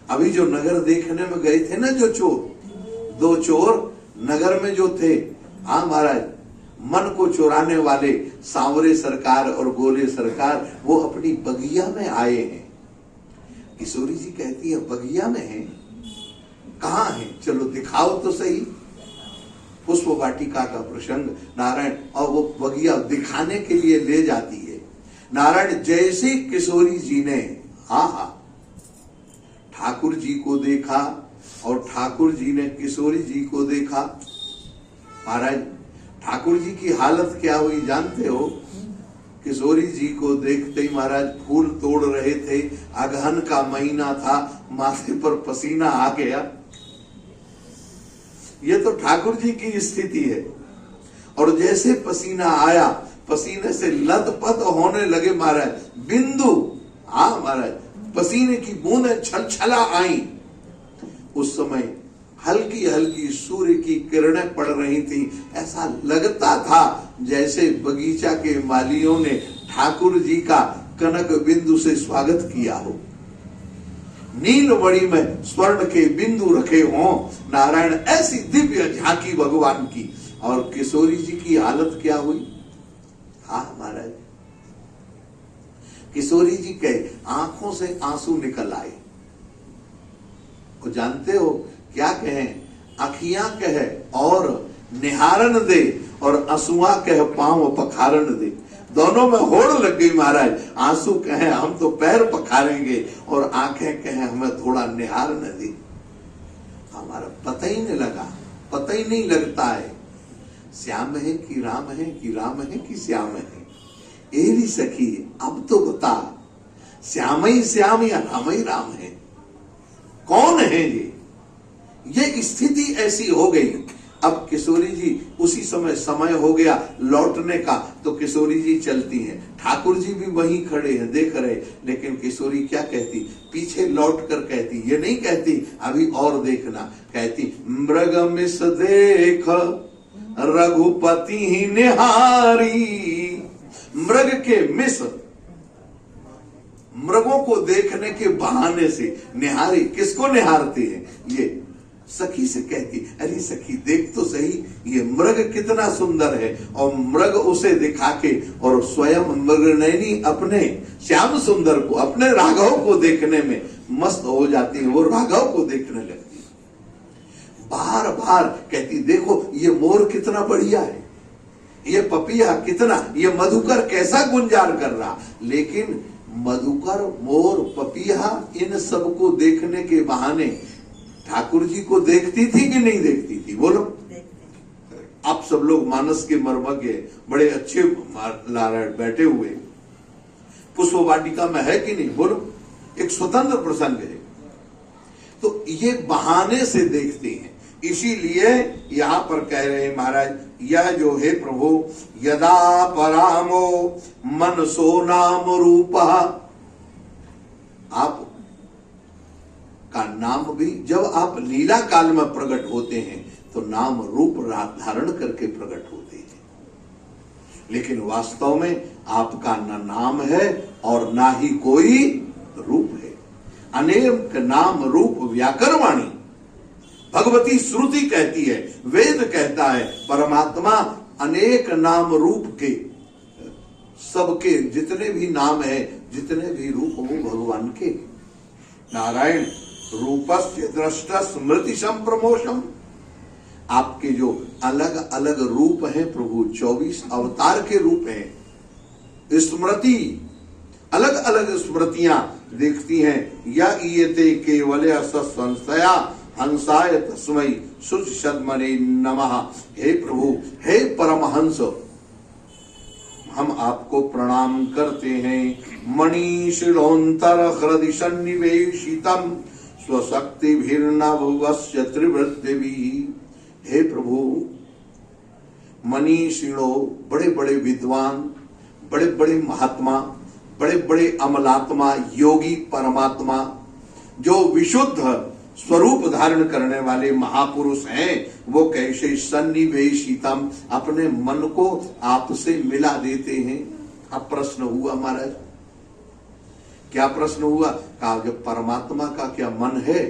अभी जो नगर देखने में गए थे ना, जो चोर, 2 चोर नगर में जो थे, हाँ महाराज, मन को चुराने वाले सांवरे सरकार और गोले सरकार, वो अपनी बगिया में आए हैं। किशोरी जी कहती है, बगिया में है? कहाँ है? चलो दिखाओ तो सही। पुष्प वाटिका का प्रसंग नारायण, और वो बगिया दिखाने के लिए ले जाती है। नारायण जैसे किशोरी जी ने ठाकुर जी को देखा और ठाकुर जी ने किशोरी जी को देखा, महाराज ठाकुर जी की हालत क्या हुई जानते हो? किशोरी जी को देखते ही महाराज फूल तोड़ रहे थे, अगहन का महीना था, माथे पर पसीना आ गया। ये तो ठाकुर जी की स्थिति है। और जैसे पसीना आया, पसीने से लथपथ होने लगे महाराज, बिंदु महाराज पसीने की बूंदें छलछला आई। उस समय हल्की हल्की सूर्य की किरणें पड़ रही थी। ऐसा लगता था जैसे बगीचा के मालियों ने ठाकुर जी का कनक बिंदु से स्वागत किया हो। नीलमणि में स्वर्ण के बिंदु रखे हों। नारायण ऐसी दिव्य झांकी भगवान की। और किशोरी जी की हालत क्या हुई? महाराज किशोरी जी के आंखों से आंसू निकल आए। वो जानते हो क्या कहें? अखियां कहे और निहारन दे और आंसुआ कहे पांव पखारन दे। दोनों में होड़ लग गई महाराज। आंसू कहे हम तो पैर पखारेंगे और आंखें कहे हमें थोड़ा निहार न दे। हमारा पता ही नहीं लगा, पता ही नहीं लगता है श्याम है कि राम है, कि राम है कि श्याम है। एरी सखी अब तो बता, श्याम ही श्याम या राम ही राम है? कौन है ये स्थिति ऐसी हो गई। अब किशोरी जी उसी समय हो गया लौटने का, तो किशोरी जी चलती हैं। ठाकुर जी भी वहीं खड़े हैं देख रहे, लेकिन किशोरी क्या कहती? पीछे लौट कर कहती, ये नहीं कहती अभी और देखना, कहती मृग मिस देख रघुपति ही निहारी। मृग के मिस, मृगों को देखने के बहाने से निहारी। किसको निहारते हैं? ये सखी से कहती, अरे सखी देख तो सही ये मृग कितना सुंदर है। और मृग उसे दिखा के और स्वयं मृगनयनी अपने श्याम सुंदर को, अपने राघव को देखने में मस्त हो जाती है। वो राघव को देखने लगती, बार बार कहती देखो ये मोर कितना बढ़िया है, ये पपिया कितना, ये मधुकर कैसा गुंजार कर रहा। लेकिन मधुकर, मोर, पपिया इन सबको देखने के बहाने ठाकुर जी को देखती थी कि नहीं देखती थी? बोलो। आप सब लोग मानस के मर्मज्ञ, बड़े अच्छे नारायण बैठे हुए पुष्प वाटिका में है कि नहीं? बोलो। एक स्वतंत्र प्रसंग है, तो ये बहाने से देखते हैं। इसीलिए यहां पर कह रहे हैं महाराज, यह जो है प्रभु यदा परामो मनसो नाम रूपा, आप का नाम भी जब आप लीला काल में प्रकट होते हैं तो नाम रूप धारण करके प्रकट होते हैं। लेकिन वास्तव में आपका न नाम है और ना ही कोई रूप है। अनेक नाम रूप व्याकरवाणी भगवती श्रुति कहती है, वेद कहता है, परमात्मा अनेक नाम रूप के, सबके जितने भी नाम है, जितने भी रूप वो भगवान के। नारायण रूपस्य दृष्टा स्मृति संप्रमोशम, आपके जो अलग अलग रूप हैं प्रभु, 24 अवतार के रूप हैं। स्मृति, अलग अलग स्मृतियां देखती हैं। या इयते केवल संशया हंसाय तस्मै शुच सद्मने नमः। हे प्रभु, हे परमहंस, हम आपको प्रणाम करते हैं। मणिशिरोंतर हृदय सन्निवेशितम स्वशक्ति भीर्नभुवस्य त्रिवृत्तिभिः। हे प्रभु, मनीषिणो, बड़े बड़े विद्वान, बड़े बड़े महात्मा, बड़े बड़े अमलात्मा, योगी परमात्मा, जो विशुद्ध स्वरूप धारण करने वाले महापुरुष हैं, वो कैसे सन्निवेशितम, अपने मन को आपसे मिला देते हैं। अब प्रश्न हुआ महाराज, क्या प्रश्न हुआ? कहा कि परमात्मा का क्या मन है?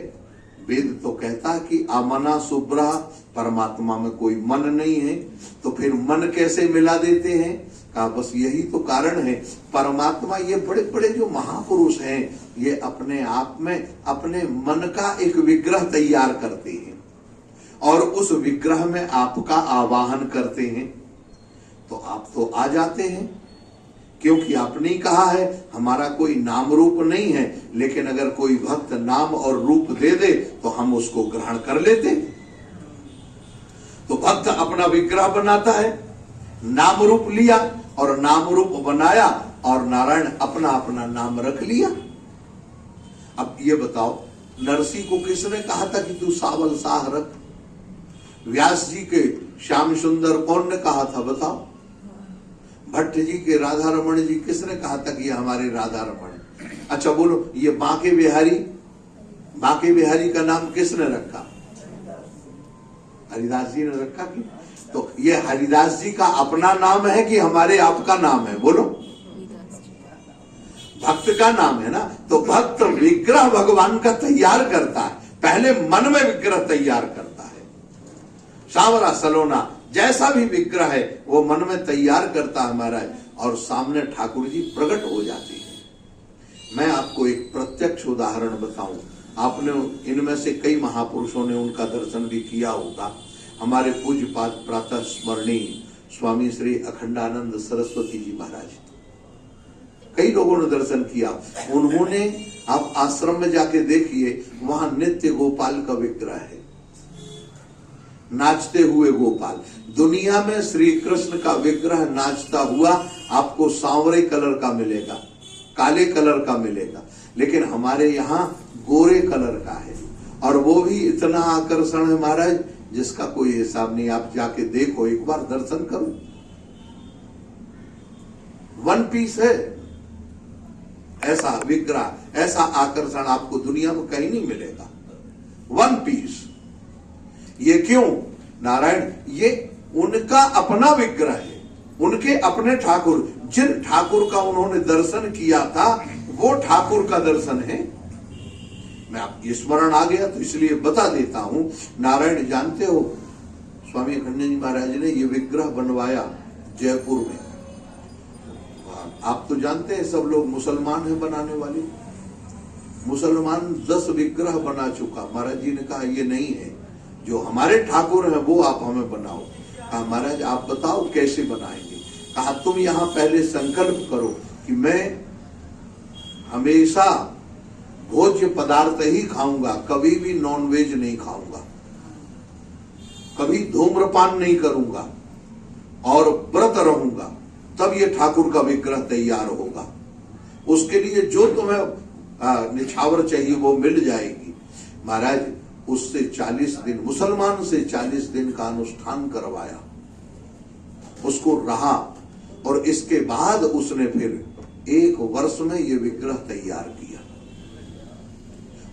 वेद तो कहता है कि आमना शुभ्रा, परमात्मा में कोई मन नहीं है, तो फिर मन कैसे मिला देते हैं? कहा बस यही तो कारण है। परमात्मा, ये बड़े बड़े जो महापुरुष हैं, ये अपने आप में अपने मन का एक विग्रह तैयार करते हैं और उस विग्रह में आपका आवाहन करते हैं तो आप तो आ जाते हैं, क्योंकि आपने ही कहा है हमारा कोई नाम रूप नहीं है, लेकिन अगर कोई भक्त नाम और रूप दे दे तो हम उसको ग्रहण कर लेते। तो भक्त अपना विग्रह बनाता है, नाम रूप लिया और नाम रूप बनाया और नारायण अपना अपना नाम रख लिया। अब ये बताओ, नरसी को किसने कहा था कि तू सावल साह रख? व्यास जी के श्याम सुंदर कौन ने कहा था बताओ? भट्ट जी के राधा रमण जी किसने कहा था कि ये हमारे राधा रमण? अच्छा बोलो, ये बांके बिहारी का नाम किसने रखा? हरिदास जी ने रखा कि? तो ये हरिदास जी का अपना नाम है कि हमारे आपका नाम है? बोलो, भक्त का नाम है ना। तो भक्त विग्रह भगवान का तैयार करता है, पहले मन में विग्रह तैयार करता है। सांवरा सलोना जैसा भी विग्रह है वो मन में तैयार करता है महाराज, और सामने ठाकुर जी प्रकट हो जाते हैं। मैं आपको एक प्रत्यक्ष उदाहरण बताऊं, आपने इनमें से कई महापुरुषों ने उनका दर्शन भी किया होगा। हमारे पूज्य पाद प्रातः स्मरणीय स्वामी श्री अखंडानंद सरस्वती जी महाराज, कई लोगों ने दर्शन किया। उन्होंने, आप आश्रम में जाके देखिए, वहां नित्य गोपाल का विग्रह है, नाचते हुए गोपाल। दुनिया में श्री कृष्ण का विग्रह नाचता हुआ आपको सांवरे कलर का मिलेगा, काले कलर का मिलेगा, लेकिन हमारे यहाँ गोरे कलर का है, और वो भी इतना आकर्षण है महाराज जिसका कोई हिसाब नहीं। आप जाके देखो, एक बार दर्शन करो, वन पीस है ऐसा विग्रह, ऐसा आकर्षण आपको दुनिया में कहीं नहीं मिलेगा, वन पीस। ये क्यों? नारायण, ये उनका अपना विग्रह है, उनके अपने ठाकुर, जिन ठाकुर का उन्होंने दर्शन किया था वो ठाकुर का दर्शन है। मैं आपकी स्मरण आ गया तो इसलिए बता देता हूं। नारायण, जानते हो स्वामी अखंड जी महाराज ने ये विग्रह बनवाया जयपुर में। आप तो जानते हैं सब लोग मुसलमान हैं बनाने वाले, मुसलमान 10 विग्रह बना चुका। महाराज जी ने कहा ये नहीं है, जो हमारे ठाकुर हैं वो आप हमें बनाओ। कहा महाराज आप बताओ कैसे बनाएंगे? कहा तुम यहां पहले संकल्प करो कि मैं हमेशा भोज्य पदार्थ ही खाऊंगा, कभी भी नॉनवेज नहीं खाऊंगा, कभी धूम्रपान नहीं करूंगा और व्रत रहूंगा, तब ये ठाकुर का विग्रह तैयार होगा। उसके लिए जो तुम्हें निछावर चाहिए वो मिल जाएगी। महाराज उससे 40 दिन, मुसलमान से 40 दिन का अनुष्ठान करवाया, उसको रहा, और इसके बाद उसने फिर 1 वर्ष में ये विग्रह तैयार किया।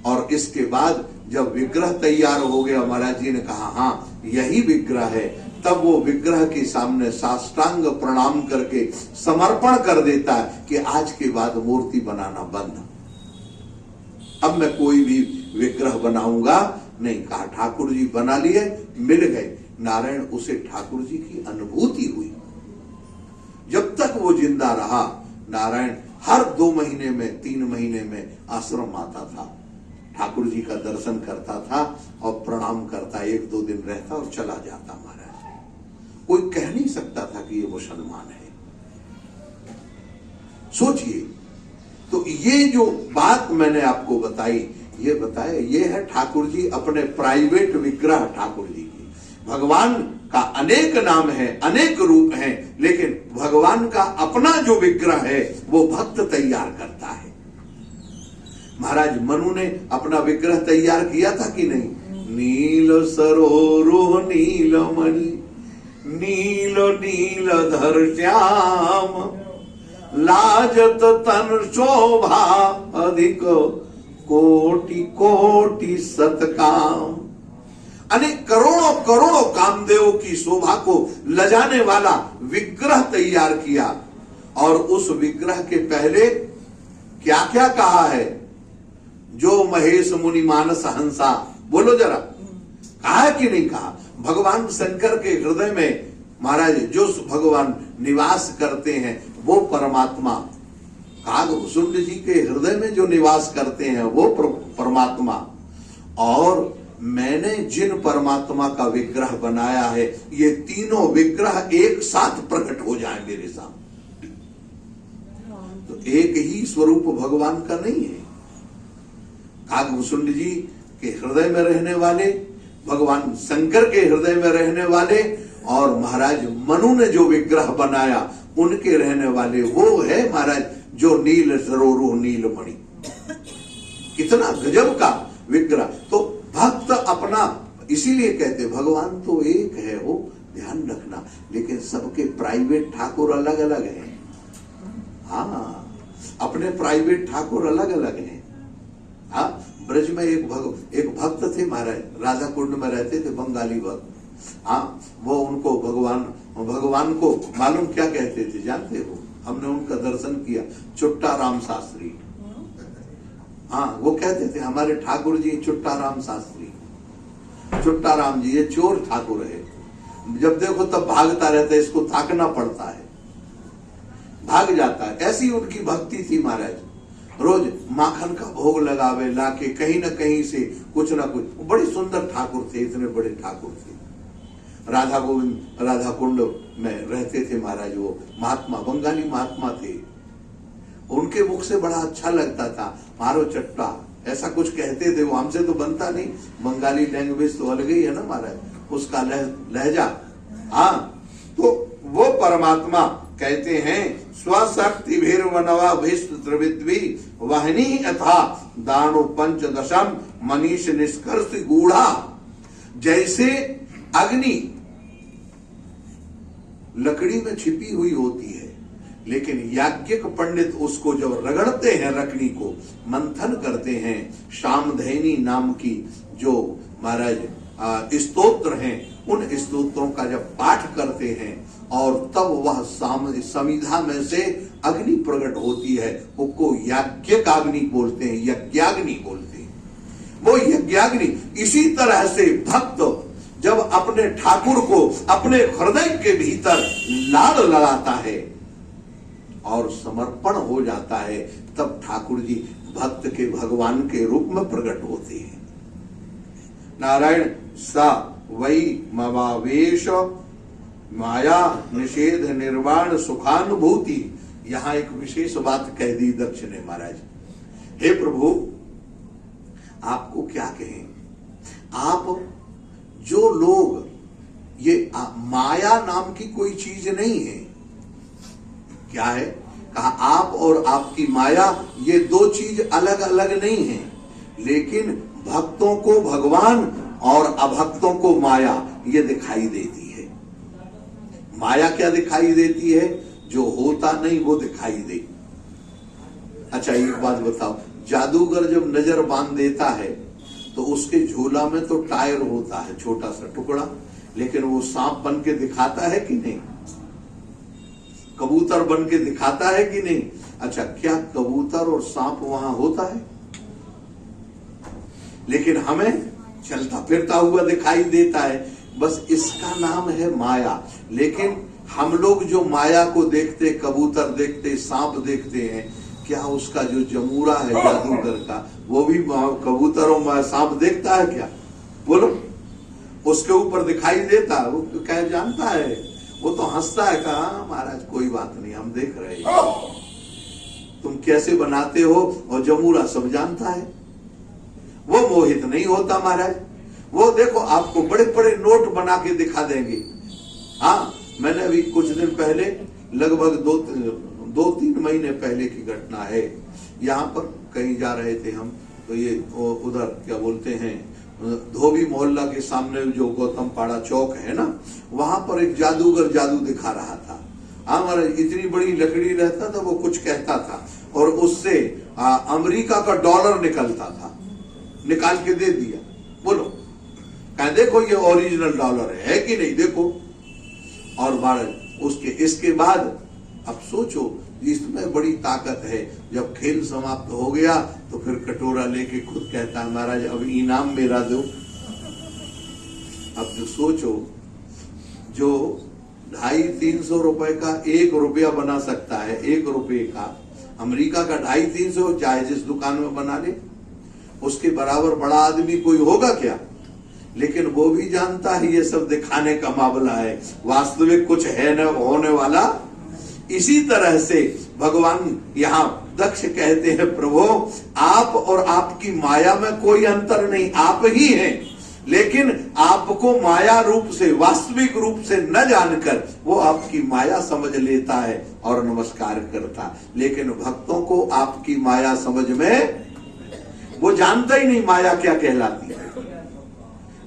और इसके बाद जब विग्रह तैयार हो गया, महाराज जी ने कहा हाँ यही विग्रह है, तब वो विग्रह के सामने साष्टांग प्रणाम करके समर्पण कर देता है कि आज के बाद मूर्ति बनाना बंद, अब मैं कोई भी विग्रह बनाऊंगा नहीं। कहा ठाकुर जी बना लिए, मिल गए। नारायण, उसे ठाकुर जी की अनुभूति हुई। जब तक वो जिंदा रहा, नारायण हर 2 महीने में, 3 महीने में आश्रम आता था, ठाकुर जी का दर्शन करता था और प्रणाम करता, 1-2 दिन रहता और चला जाता। महाराज कोई कह नहीं सकता था कि ये मुसलमान है। सोचिए, तो ये जो बात मैंने आपको बताई, ये बताए, ये है ठाकुर जी अपने प्राइवेट विग्रह। ठाकुर जी की, भगवान का अनेक नाम है, अनेक रूप हैं, लेकिन भगवान का अपना जो विग्रह है वो भक्त तैयार करता है। महाराज मनु ने अपना विग्रह तैयार किया था कि नहीं? नील सरोरुह नीलमणि, नील नीलधर श्याम, लाजत तन शोभा अधिक, कोटि कोटि सतकाम। अनेक करोड़ों करोड़ों कामदेव की शोभा को लजाने वाला विग्रह तैयार किया। और उस विग्रह के पहले क्या क्या कहा है? जो महेश मुनि मानस हंसा, बोलो जरा, कहा है कि नहीं कहा? भगवान शंकर के हृदय में महाराज जो भगवान निवास करते हैं वो परमात्मा, कागभुसुंड जी के हृदय में जो निवास करते हैं वो परमात्मा, और मैंने जिन परमात्मा का विग्रह बनाया है, ये तीनों विग्रह एक साथ प्रकट हो जाए मेरे सामने। तो एक ही स्वरूप भगवान का नहीं है। काकभूषुंड जी के हृदय में रहने वाले, भगवान शंकर के हृदय में रहने वाले, और महाराज मनु ने जो विग्रह बनाया उनके रहने वाले, वो है महाराज जो नील सरोरुह नीलमणि। कितना गजब का विग्रह। तो भक्त अपना, इसीलिए कहते भगवान तो एक है, वो ध्यान रखना, लेकिन सबके प्राइवेट ठाकुर अलग अलग हैं। हाँ, अपने प्राइवेट ठाकुर अलग अलग हैं। हाँ, ब्रज में एक भक्त थे महाराज, राधा कुंड में रहते थे, बंगाली भक्त। हाँ, वो उनको भगवान को मालूम क्या कहते थे जानते हो? हमने उनका दर्शन किया, चुट्टा राम शास्त्री। हाँ, वो कहते थे हमारे ठाकुर जी चुट्टा राम शास्त्री, चुट्टा राम जी ये चोर ठाकुर है, जब देखो तब भागता रहता है, इसको ताकना पड़ता है, भाग जाता है। ऐसी उनकी भक्ति थी महाराज। रोज माखन का भोग लगावे लाके कहीं ना कहीं से कुछ ना कुछ। बड़े सुंदर ठाकुर थे, इतने बड़े ठाकुर थे। राधा गोविंद राधा कुंड में रहते थे महाराज। वो महात्मा, बंगाली महात्मा थे। उनके मुख से बड़ा अच्छा लगता था, मारो चट्टा, ऐसा कुछ कहते थे। वो हमसे तो बनता नहीं, बंगाली लैंग्वेज तो अलग ही है ना महाराज, उसका लहजा। हाँ, तो वो परमात्मा कहते हैं स्वशक्ति भीर्वनवा भीष्म त्रिविद्वी वाहिनी अथा दानो पंचदशम मनीष निष्कर्ष गूढ़ा। जैसे अग्नि लकड़ी में छिपी हुई होती है, लेकिन याज्ञिक पंडित उसको जब रगड़ते हैं, लकड़ी को मंथन करते हैं, शामधैनी नाम की जो महाराज स्तोत्र हैं, उन स्तोत्रों का जब पाठ करते हैं और तब वह समिधा में से अग्नि प्रकट होती है, उसको याज्ञिक अग्नि बोलते हैं, यज्ञाग्नि बोलते हैं। वो यज्ञाग्नि इसी तरह से भक्त जब अपने ठाकुर को अपने हृदय के भीतर लाड़ लड़ाता है और समर्पण हो जाता है, तब ठाकुर जी भक्त के भगवान के रूप में प्रकट होते हैं। नारायण सा वही मवावेश माया निषेध निर्वाण सुखानुभूति। यहां एक विशेष बात कह दी दक्ष ने महाराज, हे प्रभु आपको क्या कहें, आप जो लोग ये माया नाम की कोई चीज नहीं है। क्या है? कहा आप और आपकी माया ये दो चीज अलग अलग नहीं है, लेकिन भक्तों को भगवान और अभक्तों को माया ये दिखाई देती है। माया क्या दिखाई देती है? जो होता नहीं वो दिखाई दे। अच्छा एक बात बताओ, जादूगर जब नजर बांध देता है तो उसके झोला में तो टायर होता है, छोटा सा टुकड़ा, लेकिन वो सांप बन के दिखाता है कि नहीं? कबूतर बन के दिखाता है कि नहीं? अच्छा, क्या कबूतर और सांप वहां होता है? लेकिन हमें चलता फिरता हुआ दिखाई देता है। बस इसका नाम है माया। लेकिन हम लोग जो माया को देखते, कबूतर देखते, सांप देखते हैं, क्या उसका जो जमूरा है जादूगर का, वो भी कबूतर और सांप देखता है क्या? बोलो, उसके ऊपर दिखाई देता है? वो क्या जानता है? वो तो हंसता है, कहा महाराज कोई बात नहीं, हम देख रहे हैं, तुम कैसे बनाते हो, और जमूरा सब जानता है। वो मोहित नहीं होता महाराज। वो देखो आपको बड़े बड़े नोट बना के दिखा देंगे। हाँ, मैंने अभी कुछ दिन पहले, लगभग दो तीन महीने पहले की घटना है, यहाँ पर कहीं जा रहे थे हम, तो ये उधर क्या बोलते हैं, धोबी मोहल्ला के सामने जो गौतम पाड़ा चौक है ना, वहां पर एक जादूगर जादू दिखा रहा था। हमारा इतनी बड़ी लकड़ी रहता था, वो कुछ कहता था और उससे अमेरिका का डॉलर निकलता था, निकाल के दे दिया। बोलो, कहा देखो ये ओरिजिनल डॉलर है कि नहीं, देखो। और महाराज उसके इसके बाद अब सोचो, इसमें बड़ी ताकत है। जब खेल समाप्त हो गया तो फिर कटोरा लेके खुद कहता है महाराज अब इनाम मेरा दो। अब जो सोचो, जो 250-300 रुपए का 1 रुपया बना सकता है, 1 रुपये का, अमेरिका का 250-300 चाहे जिस दुकान में बना ले, उसके बराबर बड़ा आदमी कोई होगा क्या? लेकिन वो भी जानता है ये सब दिखाने का मामला है, वास्तविक कुछ है न होने वाला। इसी तरह से भगवान यहाँ दक्ष कहते हैं, प्रभु आप और आपकी माया में कोई अंतर नहीं, आप ही हैं, लेकिन आपको माया रूप से, वास्तविक रूप से न जानकर वो आपकी माया समझ लेता है और नमस्कार करता, लेकिन भक्तों को आपकी माया समझ में वो जानता ही नहीं माया क्या कहलाती है।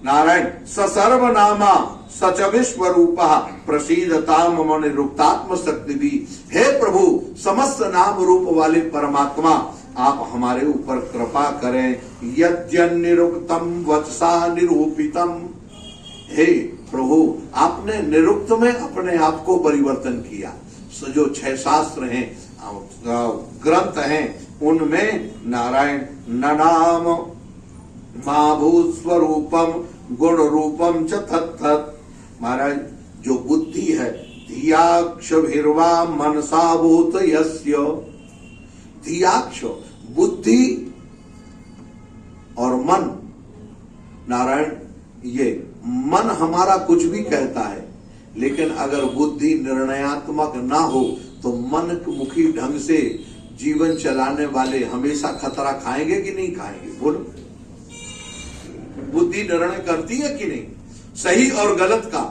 नारायण स सर्वनामा सच विश्वरूपा प्रसीदताम मनिरुक्तात्म शक्ति भी। हे प्रभु, समस्त नाम रूप वाले परमात्मा, आप हमारे ऊपर कृपा करें। यद्यनिरुक्तम वचसा निरूपितम। हे प्रभु, आपने निरुक्त में अपने आप को परिवर्तन किया। जो 6 शास्त्र हैं, ग्रंथ हैं, उनमें नारायण ननाम महाभूत स्वरूपम गुण रूपम च तत्त। महाराज जो बुद्धि है, धियाक्ष भिर्वा मनसा भूत यस्य। धियाक्ष बुद्धि और मन, नारायण ये मन हमारा कुछ भी कहता है, लेकिन अगर बुद्धि निर्णयात्मक ना हो तो मन मुखी ढंग से जीवन चलाने वाले हमेशा खतरा खाएंगे कि नहीं खाएंगे? बोलो, बुद्धि निर्णय करती है कि नहीं, सही और गलत का।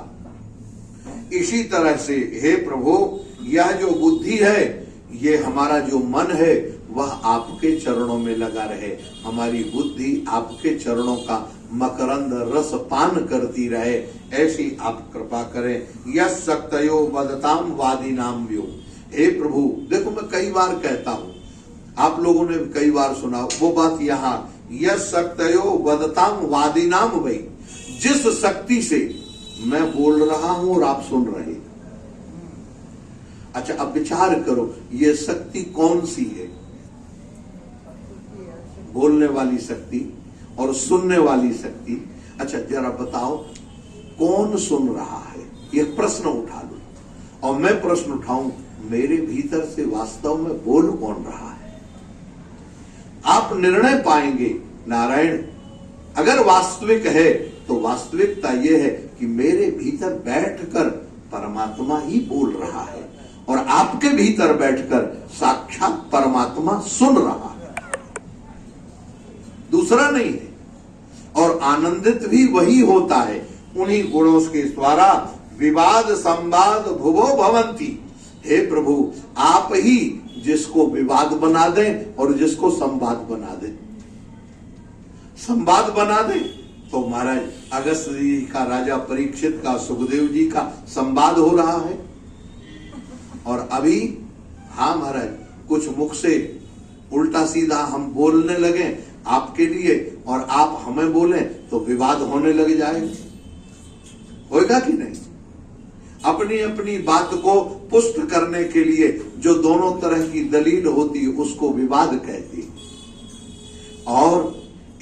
इसी तरह से हे प्रभु, यह जो बुद्धि है, ये हमारा जो मन है, वह आपके चरणों में लगा रहे। हमारी बुद्धि आपके चरणों का मकरंद रस पान करती रहे, ऐसी आप कृपा करें। यस शक्तयो वदताम वादी नाम व्यो। हे प्रभु, देखो मैं कई बार कहता हूं, आप लोगों ने कई बार सुना वो बात। यहाँ यस शक्तयो वदताम वादी नाम वही, जिस शक्ति से मैं बोल रहा हूं और आप सुन रहे। अच्छा, अब विचार करो, ये शक्ति कौन सी है? बोलने वाली शक्ति और सुनने वाली शक्ति। अच्छा जरा बताओ, कौन सुन रहा है? ये प्रश्न उठा लो, और मैं प्रश्न उठाऊं, मेरे भीतर से वास्तव में बोल कौन रहा है? आप निर्णय पाएंगे नारायण, अगर वास्तविक है तो वास्तविकता यह है कि मेरे भीतर बैठकर परमात्मा ही बोल रहा है और आपके भीतर बैठकर साक्षात परमात्मा सुन रहा है, दूसरा नहीं है। और आनंदित भी वही होता है, उन्हीं गुणों के द्वारा विवाद संवाद भुवो भवंती। हे प्रभु, आप ही जिसको विवाद बना दें और जिसको संवाद बना दें। संवाद बना दें तो महाराज अगस्त जी का, राजा परीक्षित का, सुखदेव जी का संवाद हो रहा है। और अभी हाँ महाराज, कुछ मुख से उल्टा सीधा हम बोलने लगे आपके लिए और आप हमें बोलें तो विवाद होने लग जाएगा, होएगा कि नहीं? अपनी अपनी बात को पुष्ट करने के लिए जो दोनों तरह की दलील होती है उसको विवाद कहती है। और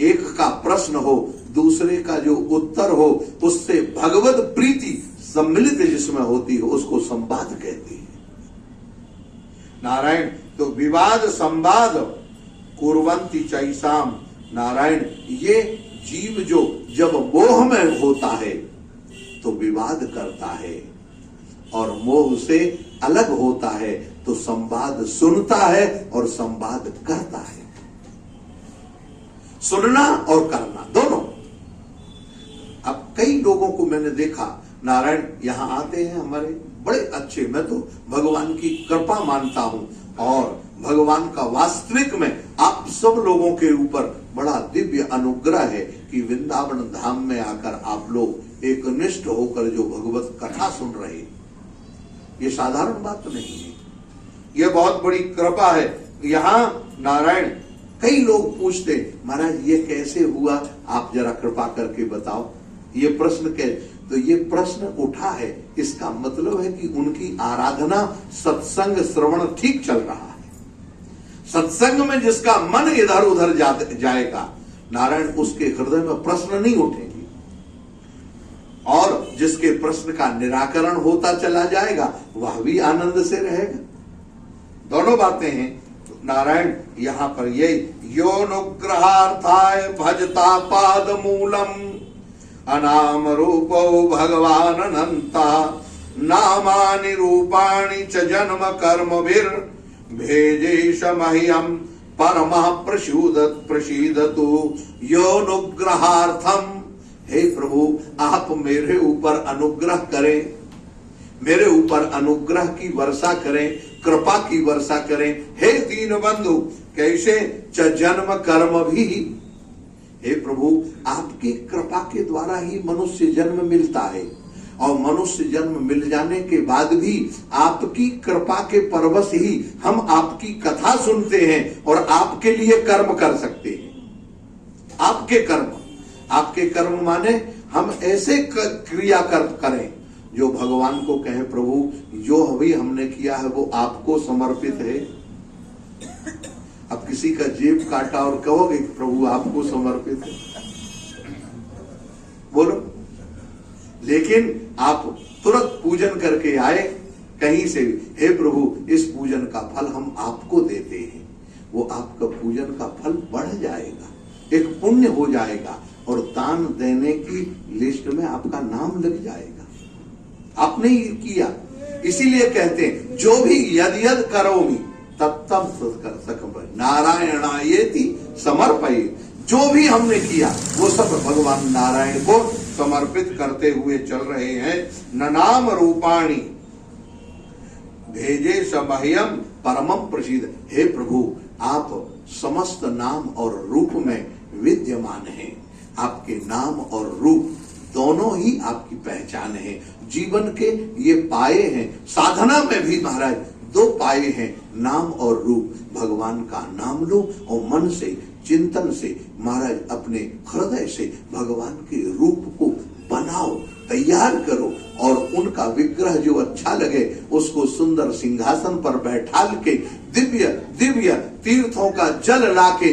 एक का प्रश्न हो, दूसरे का जो उत्तर हो, उससे भगवत प्रीति सम्मिलित जिसमें होती है उसको संवाद कहती है। नारायण तो विवाद संवाद कुर्वन्ति चैसाम। नारायण ये जीव जो जब मोह में होता है तो विवाद करता है, और मोह से अलग होता है तो संवाद सुनता है और संवाद करता है। सुनना और करना दोनों। अब कई लोगों को मैंने देखा, नारायण यहां आते हैं हमारे बड़े अच्छे, मैं तो भगवान की कृपा मानता हूं और भगवान का वास्तविक में आप सब लोगों के ऊपर बड़ा दिव्य अनुग्रह है कि वृंदावन धाम में आकर आप लोग एक निष्ठ होकर जो भगवत कथा सुन रहे, ये साधारण बात नहीं है, ये बहुत बड़ी कृपा है। यहाँ नारायण कई लोग पूछते, महाराज ये कैसे हुआ, आप जरा कृपा करके बताओ। ये प्रश्न तो ये प्रश्न उठा है, इसका मतलब है कि उनकी आराधना सत्संग श्रवण ठीक चल रहा है। सत्संग में जिसका मन इधर उधर जाएगा नारायण, उसके हृदय में प्रश्न नहीं उठेंगे, और जिसके प्रश्न का निराकरण होता चला जाएगा वह भी आनंद से रहेगा। दोनों बातें हैं। तो नारायण यहां पर यही योनुग्रहार्थाय भजता पाद मूलम अनाम रूपो भगवान अनंता नामानि रूपाणि च जन्म कर्मभिर् भेजेश मह्यम परमः प्रसीदतु योनुग्रहार्थम। हे प्रभु, आप मेरे ऊपर अनुग्रह करें, मेरे ऊपर अनुग्रह की वर्षा करें, कृपा की वर्षा करें। हे दीन बंधु, कैसे च जन्म कर्म भी। हे प्रभु, आपकी कृपा के द्वारा ही मनुष्य जन्म मिलता है, और मनुष्य जन्म मिल जाने के बाद भी आपकी कृपा के परवश ही हम आपकी कथा सुनते हैं और आपके लिए कर्म कर सकते हैं। आपके कर्म माने हम ऐसे क्रिया करें जो भगवान को कहें, प्रभु जो अभी हमने किया है वो आपको समर्पित है। अब किसी का जेब काटा और कहोगे प्रभु आपको समर्पित है, बोलो। लेकिन आप तुरंत पूजन करके आए कहीं से भी, हे प्रभु इस पूजन का फल हम आपको देते हैं, वो आपका पूजन का फल बढ़ जाएगा, एक पुण्य हो जाएगा और दान देने की लिस्ट में आपका नाम लग जाएगा। आपने ही किया, इसीलिए कहते हैं जो भी यद यद करोमि तब कर सकम नारायणायेति समर्पयेत्। जो भी हमने किया वो सब भगवान नारायण को समर्पित करते हुए चल रहे हैं। ननाम रूपाणी भेजे समह्यम परमम प्रसीद। हे प्रभु, आप समस्त नाम और रूप में विद्यमान हैं। आपके नाम और रूप दोनों ही आपकी पहचान है। जीवन के ये पाए हैं, साधना में भी महाराज दो पाए हैं, नाम और रूप। भगवान का नाम लो और मन से चिंतन से महाराज अपने हृदय से भगवान के रूप को बनाओ, तैयार करो, और उनका विग्रह जो अच्छा लगे उसको सुंदर सिंहासन पर बैठाल के दिव्य दिव्य तीर्थों का जल लाके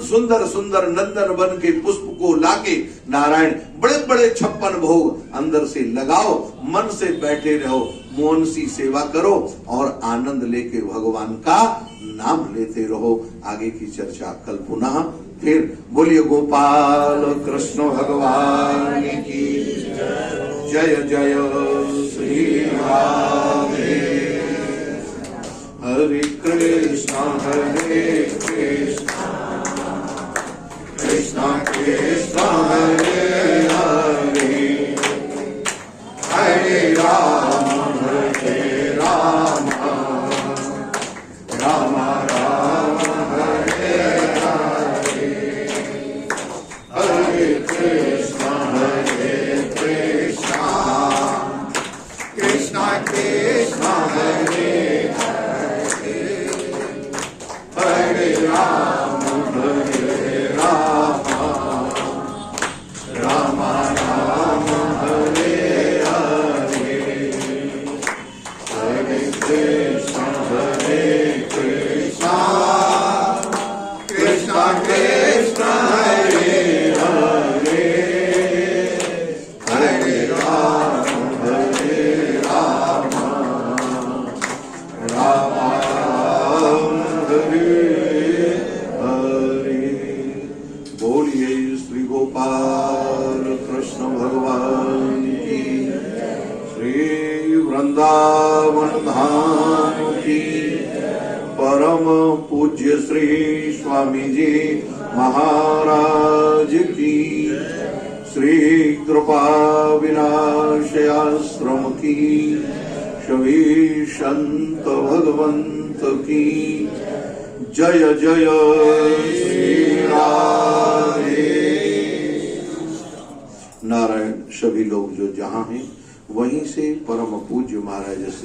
सुंदर सुंदर नंदन बन के पुष्प को लाके नारायण बड़े बड़े 56 भोग अंदर से लगाओ, मन से बैठे रहो, मौन सी सेवा करो और आनंद लेके भगवान का नाम लेते रहो। आगे की चर्चा कल पुनः फिर। बोलिए गोपाल कृष्ण भगवान की जय जय श्री राधे। हरे कृष्ण कृष्ण कृष्ण हरे हरे, हरे राम राम राम हरे हरे, हरे कृष्ण कृष्ण कृष्ण हरे हरे, हरे राम राम राम हरे हरे, हरे कृष्ण कृष्ण कृष्ण हरे हरे, हरे राम राम हरे हरे। बोलिए श्री गोपाल कृष्ण भगवान की, श्री वृंदावन धाम की, परम पूज्य श्री स्वामी जी महाराज की, श्री कृपा विनाश आश्रम की, सभी संत भगवंत की जय जय श्री राधे। नारायण। सभी लोग जो जहां हैं वहीं से परम पूज्य महाराज